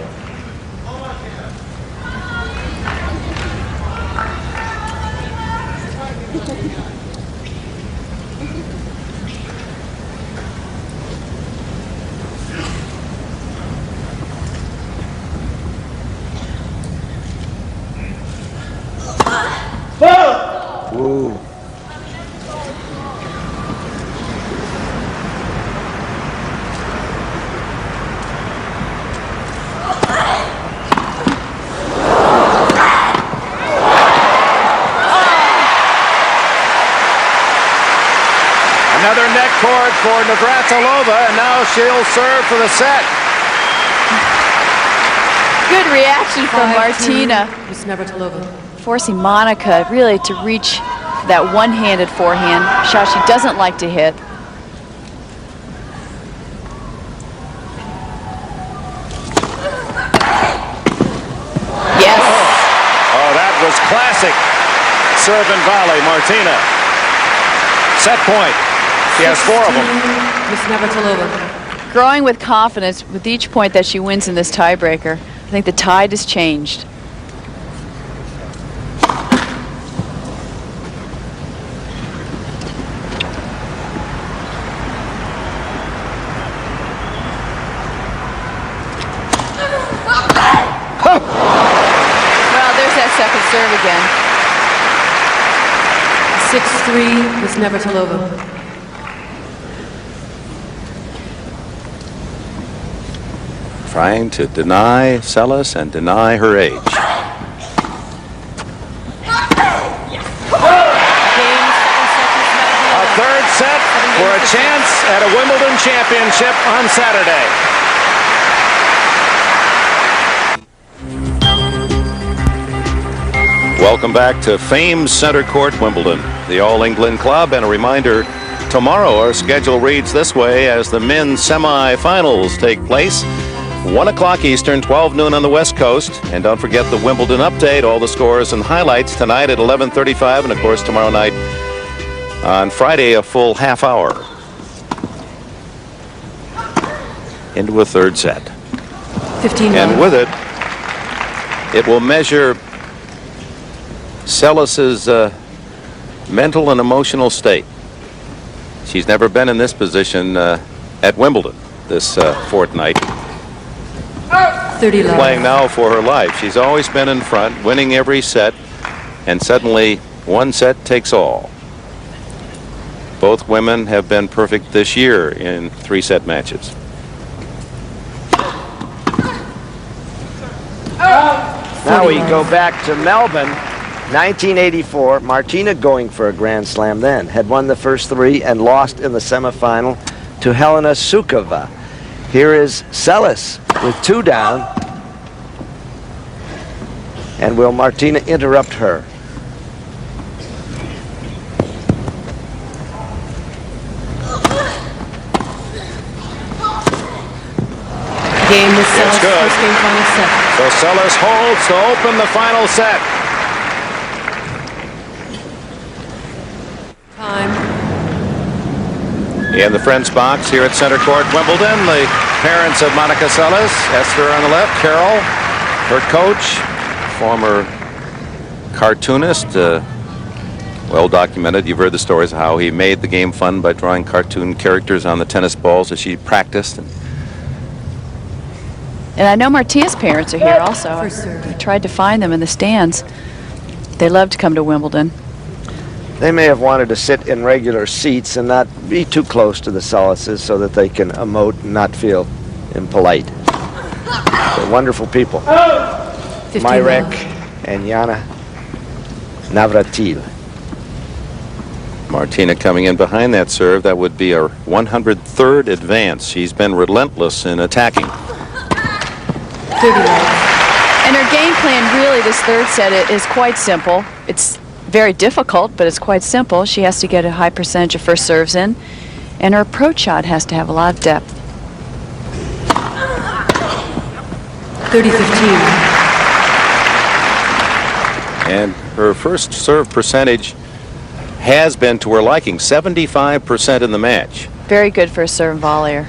Ooh.
Another net cord for Navratilova, and now she'll serve for the set.
Good reaction from Martina,
Miss Navratilova.
forcing Monica really to reach that one-handed forehand shot she doesn't like to hit. Yes.
Oh, that was classic serve and volley, Martina. Set point. She has 4 of them.
Miss Navratilova.
Growing with confidence with each point that she wins in this tiebreaker. I think the tide has changed. Well, there's that second serve again.
6-3, Miss Navratilova.
Trying to deny Seles and deny her age. third set for a chance at a Wimbledon championship on Saturday. Welcome back to Fame Center Court, Wimbledon, the All England Club. And a reminder, tomorrow our schedule reads this way as the men's semi-finals take place. 1 o'clock Eastern, 12 noon on the West Coast. And don't forget the Wimbledon update, all the scores and highlights tonight at 11:35. And, of course, tomorrow night on Friday, a full half hour. Into a third set.
15.
And with it, it will measure Seles's mental and emotional state. She's never been in this position at Wimbledon this fortnight.
30 love.
Playing now for her life. She's always been in front, winning every set, and suddenly one set takes all. Both women have been perfect this year in 3-set matches.
Now we go back to Melbourne, 1984. Martina going for a Grand Slam then. Had won the first 3 and lost in the semifinal to Helena Sukova. Here is Seles with 2 down. And will Martina interrupt her?
Game with Seles.
It's good.
First game, final set.
So Seles holds to open the final set.
Time.
In the Friends box here at Center Court, Wimbledon, the parents of Monica Seles, Esther on the left, Carol, her coach, former cartoonist, well documented. You've heard the stories of how he made the game fun by drawing cartoon characters on the tennis balls as she practiced.
And I know Martina's parents are here also.
First serve.
I tried to find them in the stands. They love to come to Wimbledon.
They may have wanted to sit in regular seats and not be too close to the Seleses so that they can emote and not feel impolite. They're wonderful people.
15
Myrek
love.
and Yana Navratilova.
Martina coming in behind that serve. That would be her 103rd advance. She's been relentless in attacking.
30 love.
And her game plan really this third set is quite simple. It's very difficult, but it's quite simple. She has to get a high percentage of first serves in, and her approach shot has to have a lot of depth.
30-15.
And her first serve percentage has been to her liking, 75% in the match.
Very good for a serve and volleyer.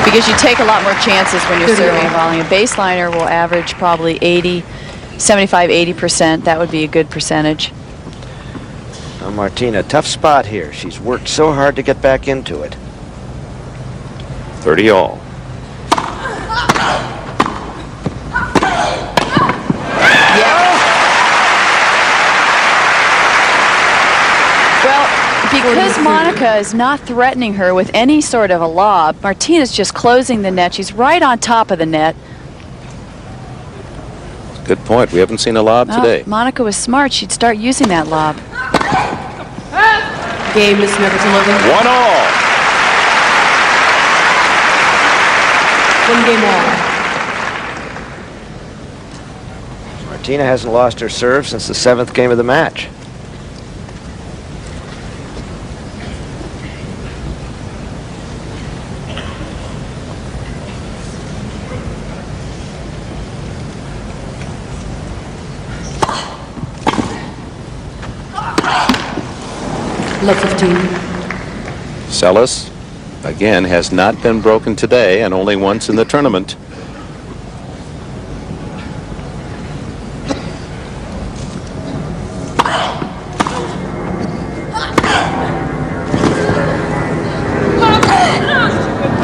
Because you take a lot more chances when you're serving and volleying. A baseliner will average probably 75-80%. That would be a good percentage.
Now Martina, tough spot here. She's worked so hard to get back into it.
30 all.
Well, because Monica is not threatening her with any sort of a lob, Martina's just closing the net. She's right on top of the net.
Good point. We haven't seen a lob today.
If Monica was smart, she'd start using that lob.
Game is Navratilova.
1 all.
1 game all.
Martina hasn't lost her serve since the 7th game of the match.
Love 15.
Seles, again, has not been broken today and only once in the tournament.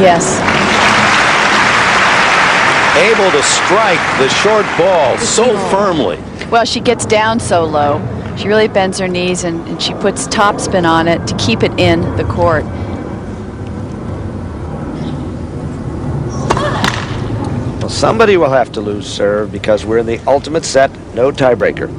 Yes.
Able to strike the short ball so firmly.
Well, she gets down so low. She really bends her knees and she puts topspin on it to keep it in the court.
Well, somebody will have to lose serve because we're in the ultimate set, no tiebreaker.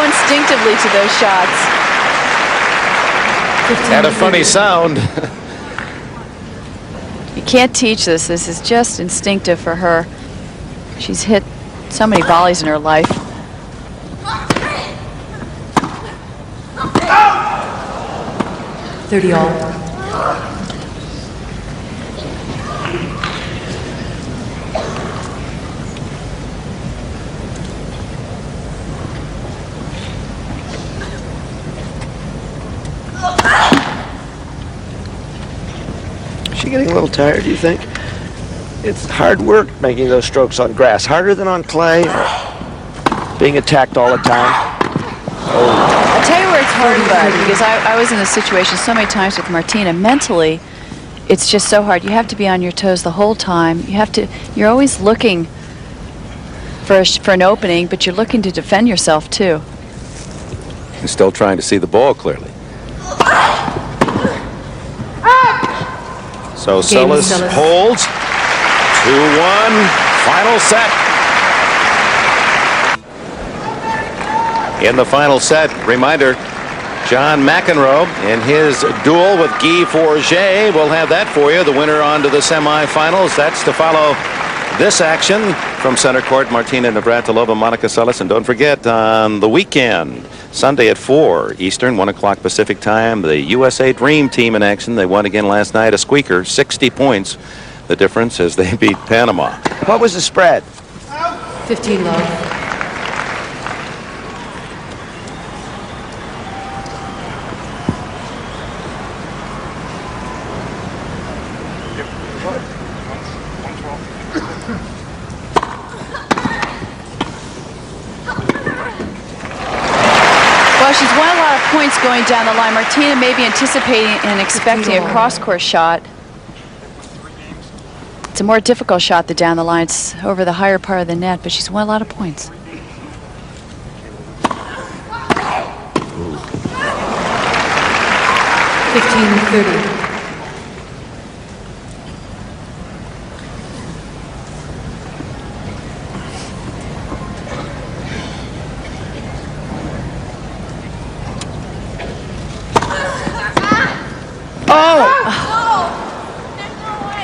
so instinctively to those shots.
Had a funny sound.
You can't teach this. This is just instinctive for her. She's hit so many volleys in her life.
all.
Is she getting a little tired, do you think? It's hard work making those strokes on grass. Harder than on clay. Being attacked all the time.
I'll tell you where it's hard, Bud, because I was in this situation so many times with Martina. Mentally, it's just so hard. You have to be on your toes the whole time. You're always looking for an opening, but you're looking to defend yourself too.
He's still trying to see the ball clearly. So Seles holds. 2-1, final set. In the final set, reminder, John McEnroe in his duel with Guy Forget. We'll have that for you. The winner on to the semifinals. That's to follow this action from center court. Martina Navratilova, Monica Seles. And don't forget, on the weekend, Sunday at 4 Eastern, 1 o'clock Pacific time, the USA Dream Team in action. They won again last night, a squeaker, 60 points. The difference as they beat Panama.
What was the spread?
15 love.
Well, she's won a lot of points going down the line. Martina may be anticipating and expecting a cross-court shot. It's a more difficult shot than down the line. It's over the higher part of the net, but she's won a lot of points.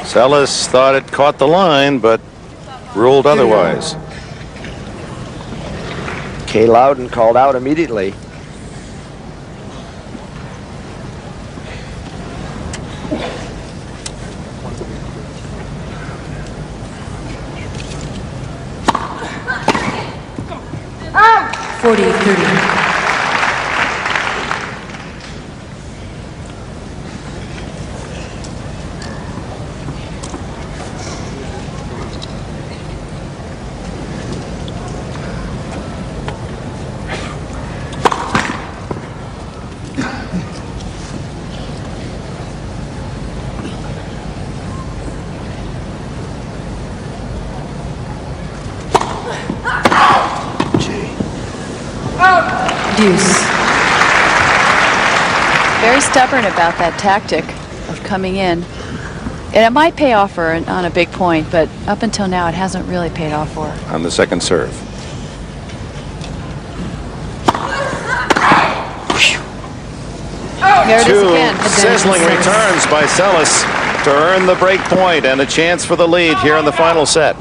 Seles thought it caught the line, but ruled otherwise.
Kay Loudon called out immediately.
Ah! 40-30.
Very stubborn about that tactic of coming in. And it might pay off for her on a big point, but up until now it hasn't really paid off for her.
On the second serve.
There it is again.
Sizzling returns by Seles to earn the break point and a chance for the lead here in the final set.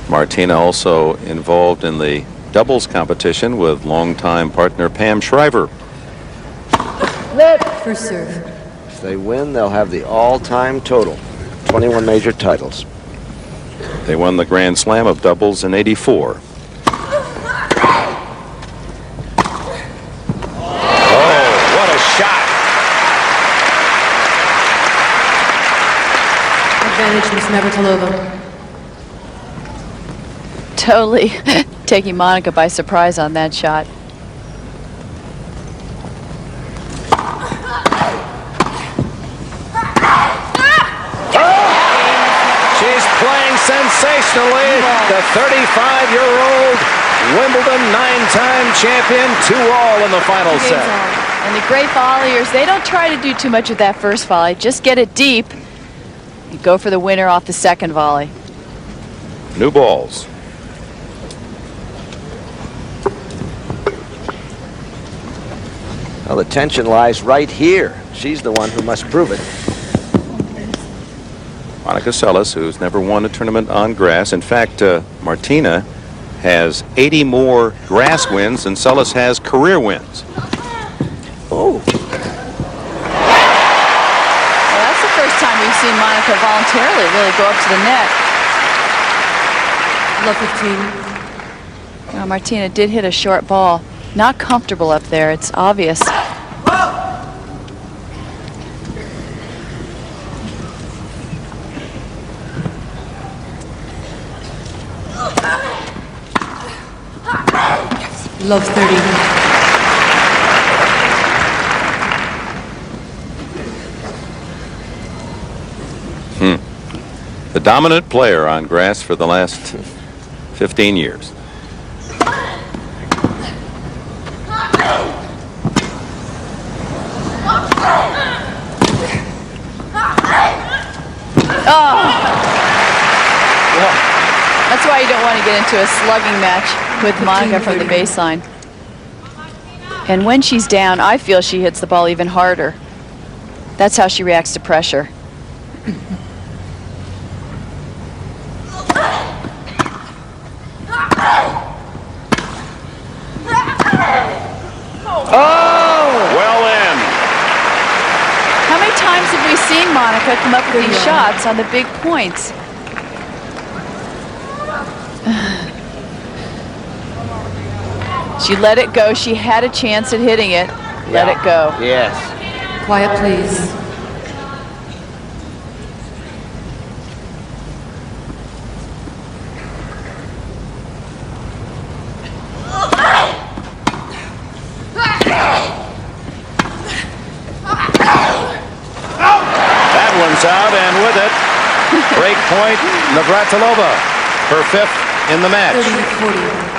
Martina also involved in the doubles competition with longtime partner Pam Shriver.
First serve.
If they win, they'll have the all-time total, 21 major titles.
They won the Grand Slam of doubles in '84.
Advantage, Miss Navratilova.
Totally taking Monica by surprise on that shot.
Additionally, the 35-year-old Wimbledon 9-time champion, 2-all in the final set.
And the great volleyers, they don't try to do too much with that first volley. Just get it deep and go for the winner off the second volley.
New balls.
Well, the tension lies right here. She's the one who must prove it.
Monica Seles, who's never won a tournament on grass. In fact, Martina has 80 more grass wins than Seles has career wins.
Oh.
Well, that's the first time we've seen Monica voluntarily really go up to the net.
Love 15.
Well, Martina did hit a short ball. Not comfortable up there, it's obvious.
Love 30.
The dominant player on grass for the last 15 years.
That's why you don't want to get into a slugging match with Monica from the baseline. And when she's down, I feel she hits the ball even harder. That's how she reacts to pressure.
Well in.
How many times have we seen Monica come up with these shots on the big points? She let it go. She had a chance at hitting it. Let it go.
Yes.
Quiet, please.
That one's out, and with it, break point, Navratilova, her 5th in the match.
30-40.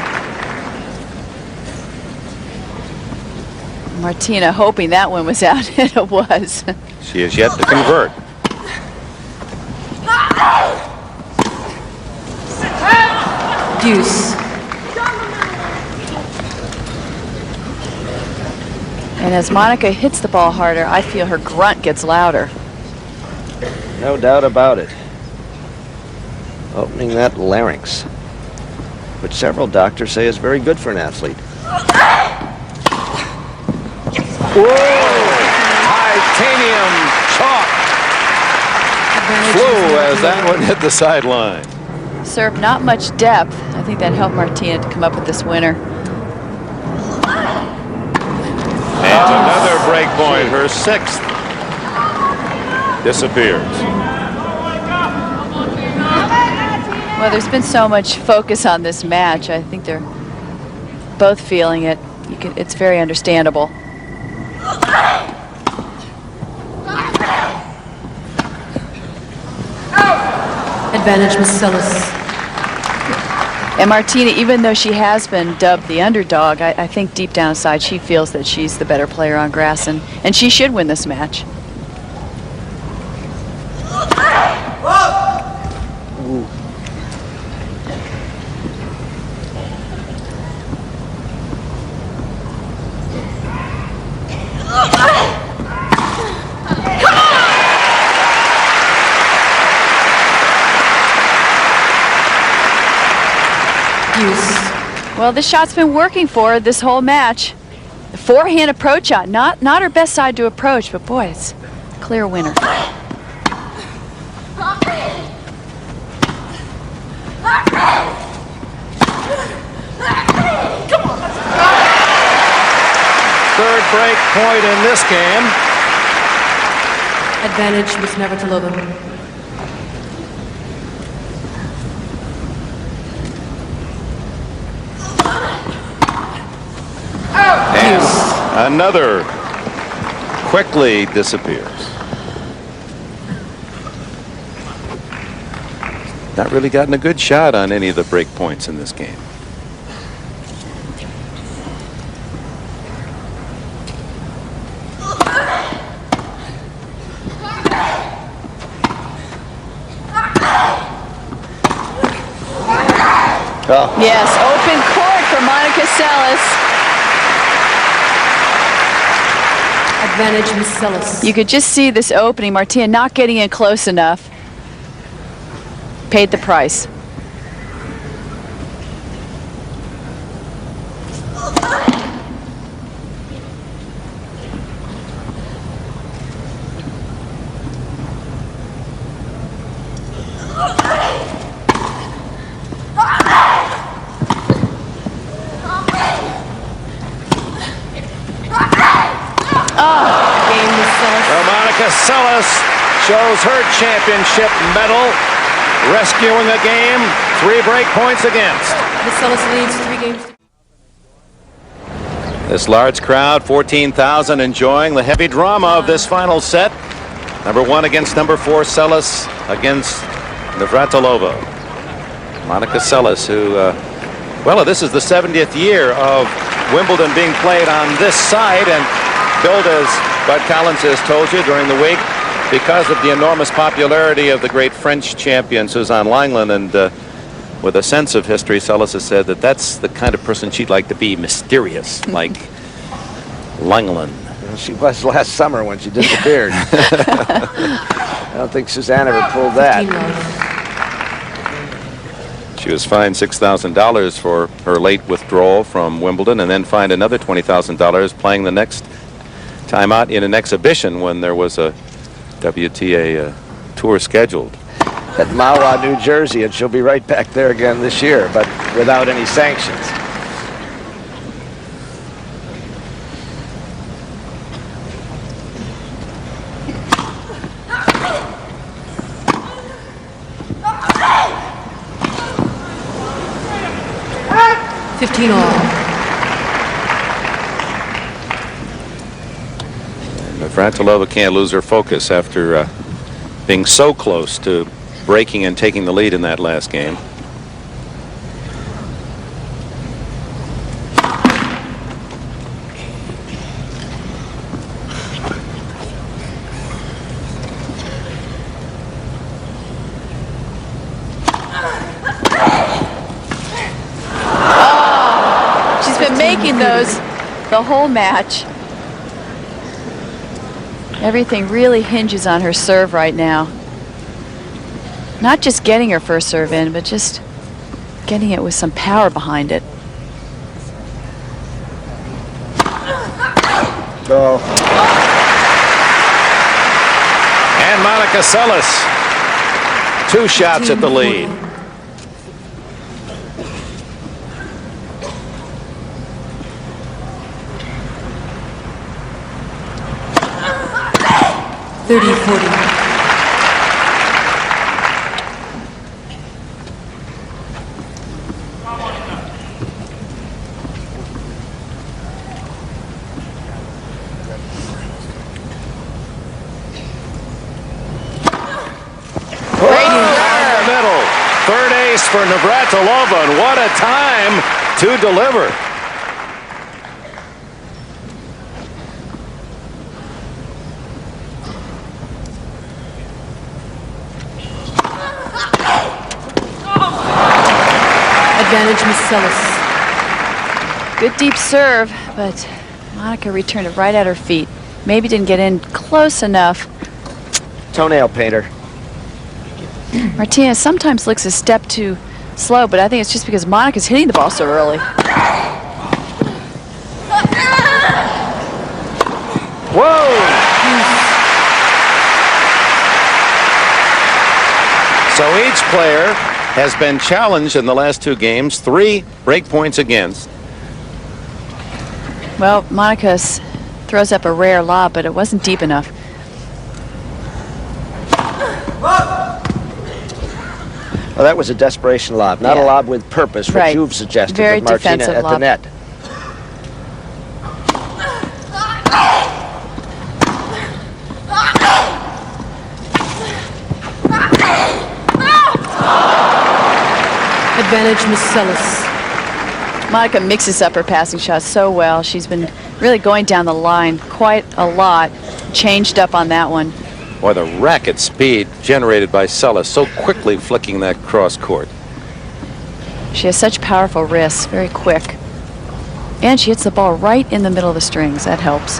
Martina hoping that one was out, and it was.
She has yet to convert.
Deuce.
And as Monica hits the ball harder, I feel her grunt gets louder.
No doubt about it. Opening that larynx, which several doctors say is very good for an athlete.
Whoa! Titanium chalk flew as that one hit the sideline.
Serve not much depth. I think that helped Martina to come up with this winner.
And another break point, her 6th, disappears.
Well, there's been so much focus on this match. I think they're both feeling it. It's very understandable.
Advantage, Miss Seles.
And Martina, even though she has been dubbed the underdog, I think deep down inside she feels that she's the better player on grass, and she should win this match. Well, this shot's been working for her this whole match. The forehand approach shot, not her best side to approach, but boy, it's a clear winner.
Third break point in this game.
Advantage, Miss Navratilova.
And another quickly disappears. not really gotten a good shot on any of the break points in this game.
Oh.
Yes, open court for Monica Seles.
Advantage, Miss Seles.
You could just see this opening. Martina not getting in close enough. Paid the price.
Seles shows her championship medal, rescuing a game, 3 break points against.
Miss Seles leads 3 games.
This large crowd, 14,000, enjoying the heavy drama of this final set. Number 1 against number 4, Seles against Navratilova. Monica Seles, who, well, this is the 70th year of Wimbledon being played on this site, and billed, as Bud Collins has told you during the week, because of the enormous popularity of the great French champion Suzanne Lenglen. And with a sense of history, Seles has said that that's the kind of person she'd like to be, mysterious, like Lenglen.
She was last summer when she disappeared. I don't think Suzanne ever pulled that.
She was fined $6,000 for her late withdrawal from Wimbledon, and then fined another $20,000 playing the next time out in an exhibition when there was a WTA tour scheduled.
At Mahwah, New Jersey, and she'll be right back there again this year, but without any sanctions.
Navratilova can't lose her focus after being so close to breaking and taking the lead in that last game.
She's been making those the whole match. Everything really hinges on her serve right now. Not just getting her first serve in, but just getting it with some power behind it.
Oh.
And Monica Seles, 2 shots at the lead. Third ace for Navratilova, and what a time to deliver.
Advantage, Miss Seles.
Good deep serve, but Monica returned it right at her feet. Maybe didn't get in close enough.
Toenail painter.
Martinez sometimes looks a step too slow, but I think it's just because Monica's hitting the ball so early.
Whoa!
So each player has been challenged in the last 2 games, 3 break points against.
Well, Monica throws up a rare lob, but it wasn't deep enough.
Well, that was a desperation lob, not a lob with purpose, which you've suggested
Very
with Martina
defensive
at
lob.
the net.
Advantage, Miss Seles.
Monica mixes up her passing shots so well. She's been really going down the line quite a lot. Changed up on that one.
Boy, the racket speed generated by Seles, so quickly flicking that cross court.
She has such powerful wrists, very quick. And she hits the ball right in the middle of the strings. That helps.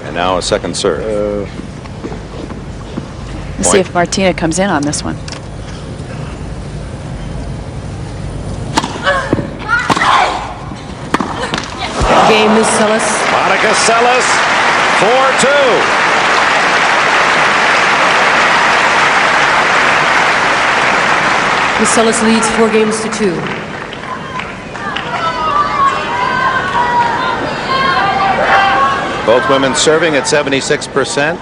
And now a second serve.
Let's see if Martina comes in on this one.
Game, Miss Seles.
Monica Seles, 4-2.
Miss Seles leads 4 games to 2.
Both women serving at 76%.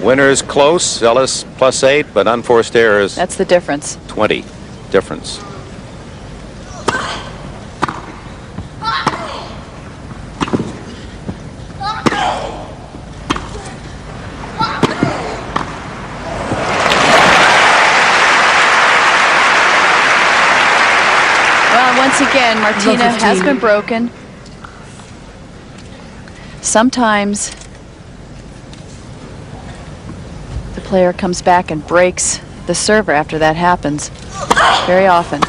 Winners close. Seles +8, but unforced errors.
That's the difference.
20 difference.
Well, once again, Martina has been broken. Sometimes the player comes back and breaks the server after that happens. Very often.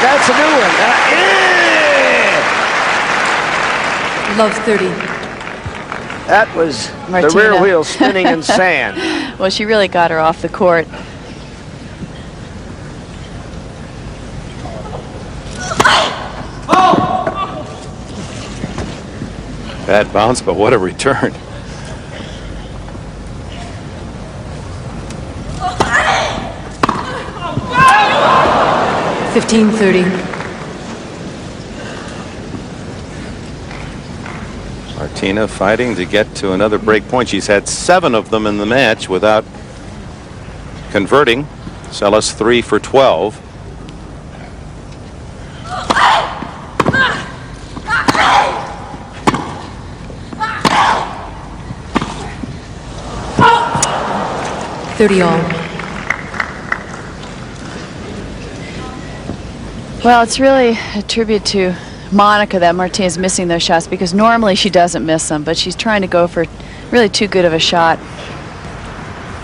That's a new one.
Love 30.
That was
Martina.
the rear wheel spinning in sand.
Well, she really got her off the court.
Bad bounce, but what a return.
$15-30.
Martina fighting to get to another break point. She's had 7 of them in the match without converting. Seles 3 for 12.
$30-all.
Well, it's really a tribute to Monica that Martina's missing those shots, because normally she doesn't miss them, but she's trying to go for really too good of a shot.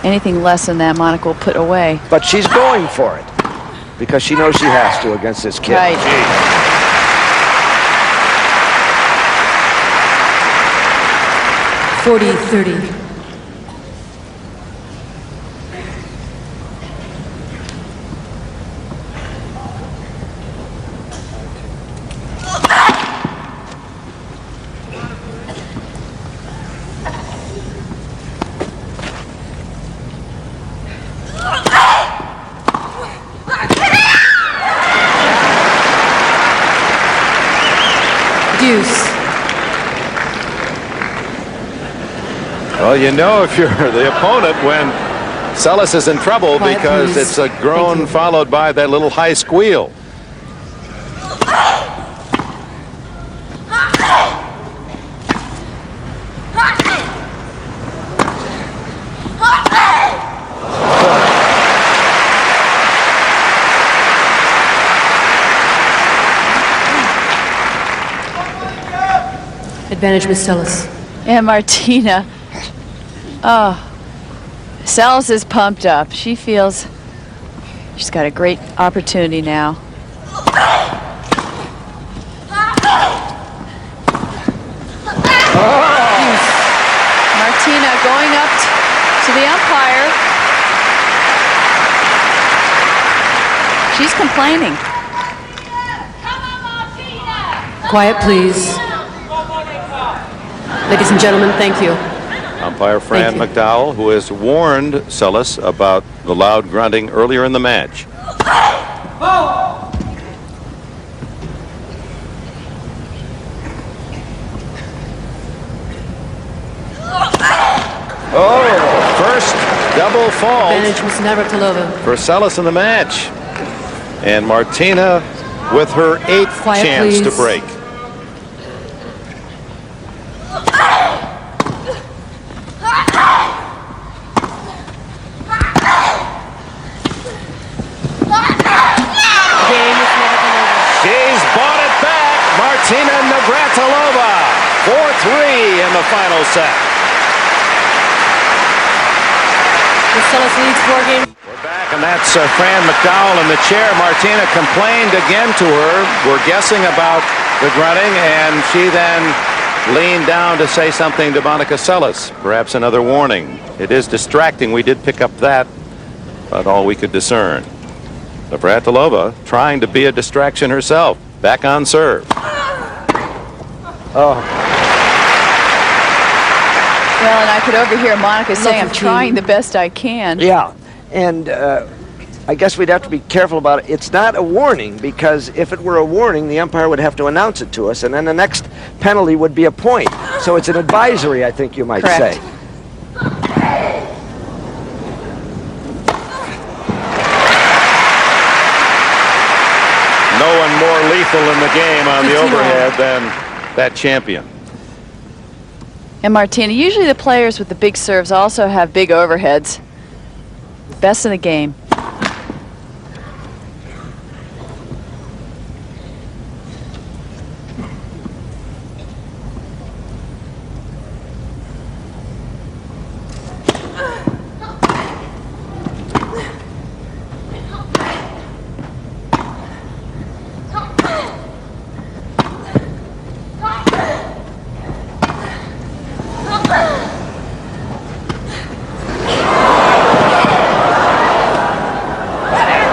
Anything less than that, Monica will put away.
But she's going for it because she knows she has to against this kid.
Right.
40-30.
Well, you know if you're the opponent when Seles is in trouble,
Quiet,
because
please.
it's a groan followed by that little high squeal.
Advantage, Miss Seles.
And Martina, oh, Seles is pumped up. She feels she's got a great opportunity now. Martina going up to the umpire. She's complaining.
Quiet, please. Ladies and gentlemen, thank you.
Umpire Fran
Thank you.
McDowell, who has warned Seles about the loud grunting earlier in the match. Oh, first double fault
Advantage, Miss Navratilova.
for Seles in the match. And Martina with her 8th
Quiet,
chance to
please.
break. Martina Navratilova, 4-3 in the final set.
Seles leads 4 games.
We're back, and that's Fran McDowell in the chair. Martina complained again to her. We're guessing about the grunting, and she then leaned down to say something to Monica Seles. Perhaps another warning. It is distracting. We did pick up that, but all we could discern. Navratilova trying to be a distraction herself. Back on serve.
Oh.
Well, and I could overhear Monica saying, I'm trying the best I can.
Yeah, and I guess we'd have to be careful about it. It's not a warning, because if it were a warning, the umpire would have to announce it to us, and then the next penalty would be a point. So it's an advisory, I think you might
Correct.
say.
No one more lethal in the game on the overhead than that champion.
And Martina, usually the players with the big serves also have big overheads. Best in the game.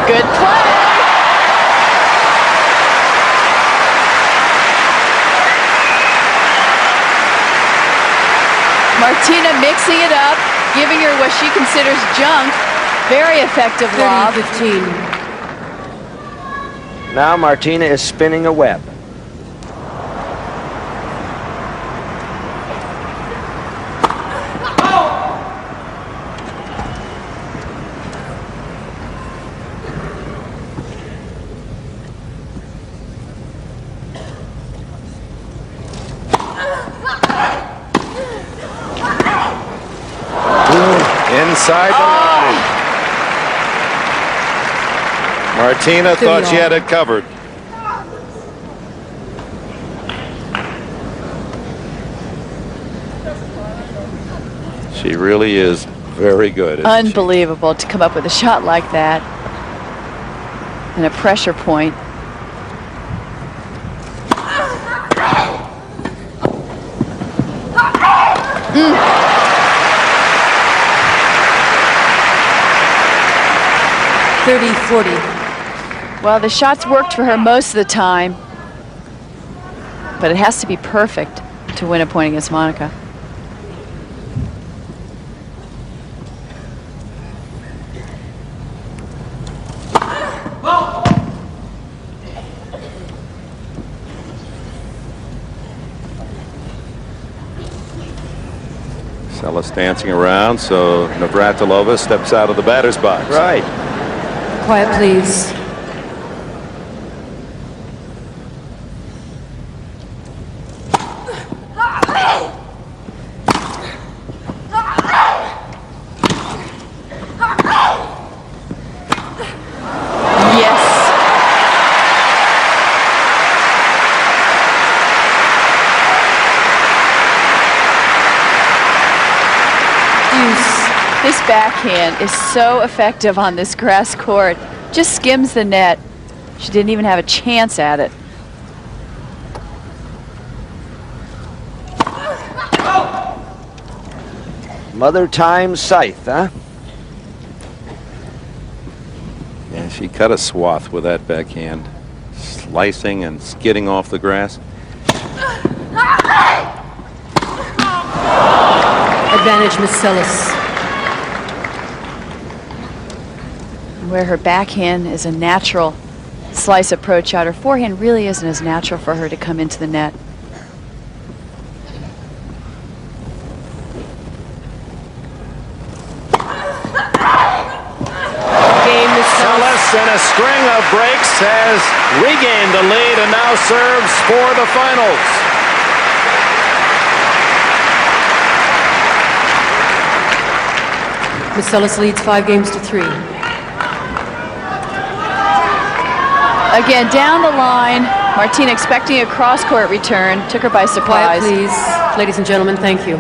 Good play. Martina mixing it up, giving her what she considers junk. Very effective lob.
30-15.
Now Martina is spinning a web.
Inside the line. Martina thought she had it covered. She really is very good. isn't she?
Unbelievable to come up with a shot like that. And a pressure point. Mm.
30-40.
Well, the shots worked for her most of the time, but it has to be perfect to win a point against Monica.
Seles dancing around, so Navratilova steps out of the batter's box.
Right.
Quiet, please.
Yes. This backhand is so effective on this grass court. Just skims the net. She didn't even have a chance at it.
Mother time scythe, huh?
Yeah, she cut a swath with that backhand, slicing and skidding off the grass.
Advantage, Miss Seles.
Where her backhand is a natural slice approach out, her forehand really isn't as natural for her to come into the net.
Game, Miss Seles.
Seles, in a string of breaks, has regained the lead and now serves for the finals.
Miss Seles leads 5-3.
Again, down the line, Martina expecting a cross-court return. Took her by surprise.
Quiet, please. Ladies and gentlemen, thank you.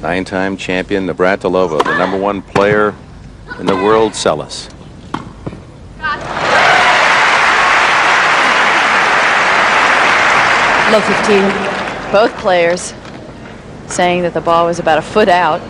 9-time champion Navratilova, the #1 player in the world, Seles.
Love 15.
Both players saying that the ball was about a foot out.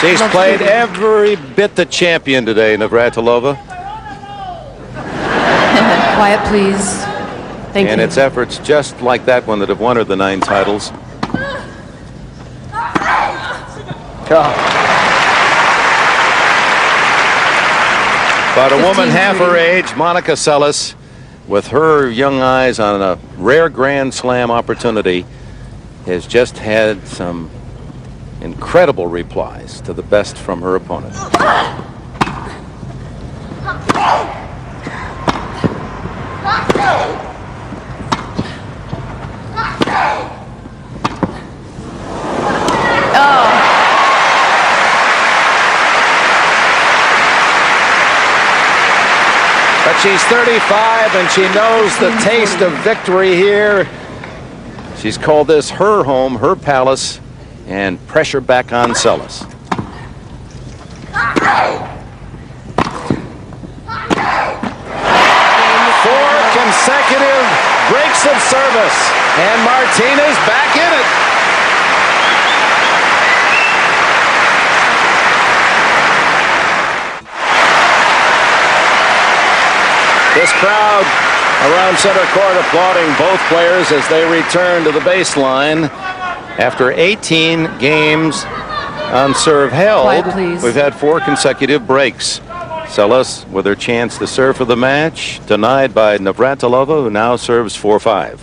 She's played every bit the champion today, Navratilova.
Quiet, please. Thank you.
And it's efforts just like that one that have won her the 9 titles. But a woman half her age, Monica Seles, with her young eyes on a rare Grand Slam opportunity, has just had some incredible replies to the best from her opponent. But she's 35 and she knows the taste of victory here. She's called this her home, her palace, and pressure back on Seles. 4 consecutive breaks of service, and Martina's back in it. This crowd around center court applauding both players as they return to the baseline. After 18 games on serve held,
Quiet,
we've had 4 consecutive breaks. Seles with her chance to serve for the match, denied by Navratilova, who now serves 4-5.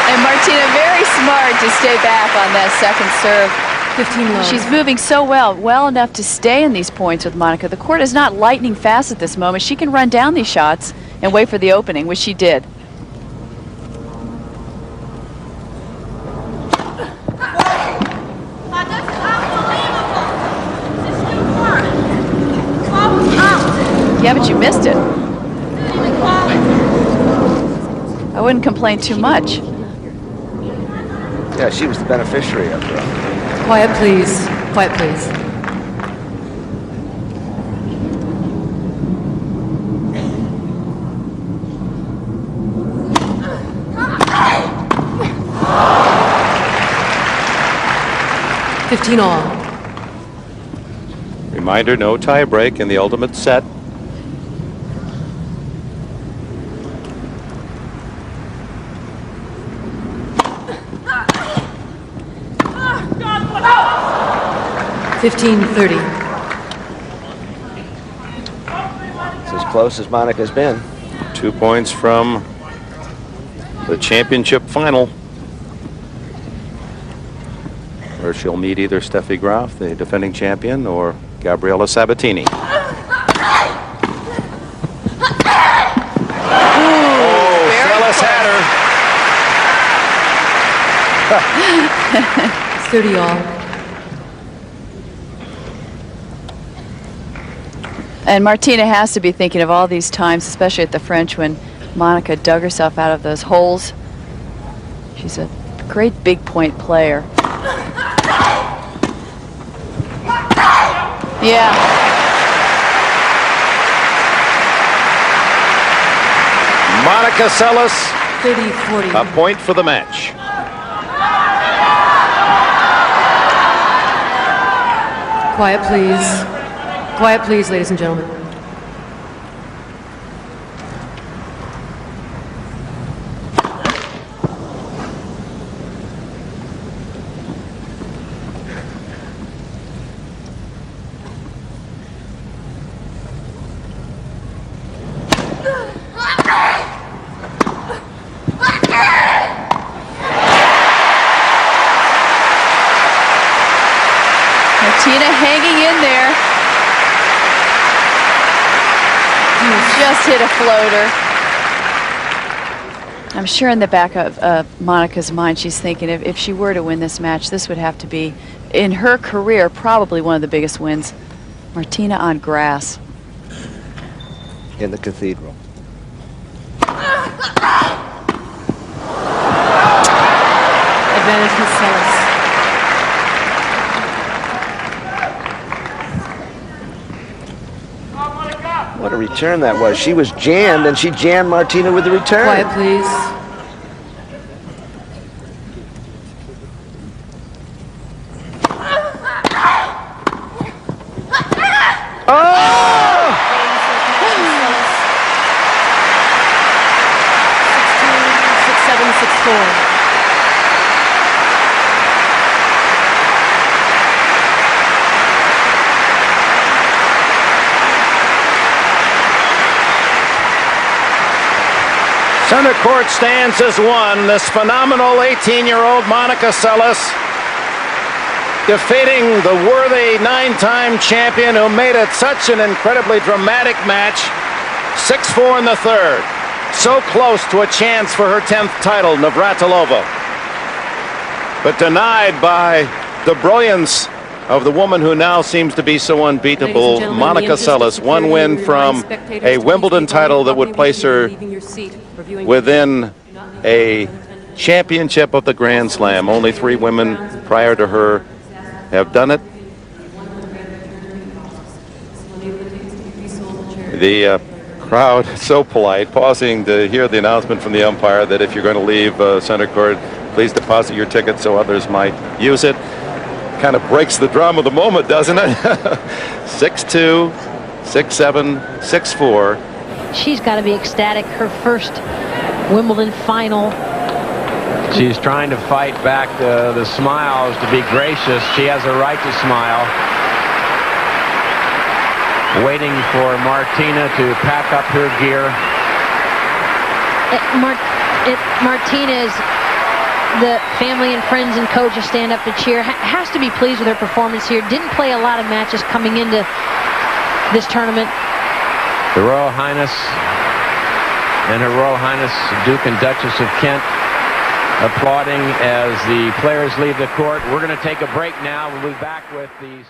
And Martina very smart to stay back on that second serve.
15 love.
She's moving so well enough to stay in these points with Monica. The court is not lightning fast at this moment. She can run down these shots and wait for the opening, which she did. Yeah, but you missed it. I wouldn't complain too much.
Yeah, she was the beneficiary of it.
Quiet, please. Quiet, please. $15 all.
Reminder, no tie break in the ultimate set.
$15-30.
It's as close as Monica's been.
2 points from the championship final, where she'll meet either Steffi Graf, the defending champion, or Gabriela Sabatini. Seles had her.
It's 30 all.
And Martina has to be thinking of all these times, especially at the French, when Monica dug herself out of those holes. She's a great big point player. Yeah.
Monica Seles,
30-40.
a point for the match.
Quiet, please. Quiet, please, ladies and gentlemen.
Martina hanging in there. Just hit a floater. I'm sure in the back of Monica's mind, she's thinking if she were to win this match, this would have to be, in her career, probably one of the biggest wins. Martina on grass.
In the cathedral.
Advantage for Seles.
What a return that was. She was jammed, and she jammed Martina with the return.
Quiet, please.
Oh!
6-7, 6-4.
Center court stands as one. This phenomenal 18-year-old Monica Seles defeating the worthy 9-time champion who made it such an incredibly dramatic match. 6-4 in the third. So close to a chance for her 10th title, Navratilova. But denied by the brilliance of the woman who now seems to be so unbeatable, Monica Seles. One win from a Wimbledon title that would place her within a championship of the Grand Slam. Only 3 women prior to her have done it. The crowd so polite, pausing to hear the announcement from the umpire that if you're going to leave center court, please deposit your ticket so others might use it. Kind of breaks the drum of the moment, doesn't it? 6-2, 6-7, 6-4.
She's got to be ecstatic. Her first Wimbledon final.
She's trying to fight back the smiles, to be gracious. She has a right to smile. Waiting for Martina to pack up her gear.
Martinez, the family and friends and coaches stand up to cheer. Has to be pleased with her performance here. Didn't play a lot of matches coming into this tournament.
The Royal Highness and Her Royal Highness Duke and Duchess of Kent applauding as the players leave the court. We're going to take a break now. We'll be back with the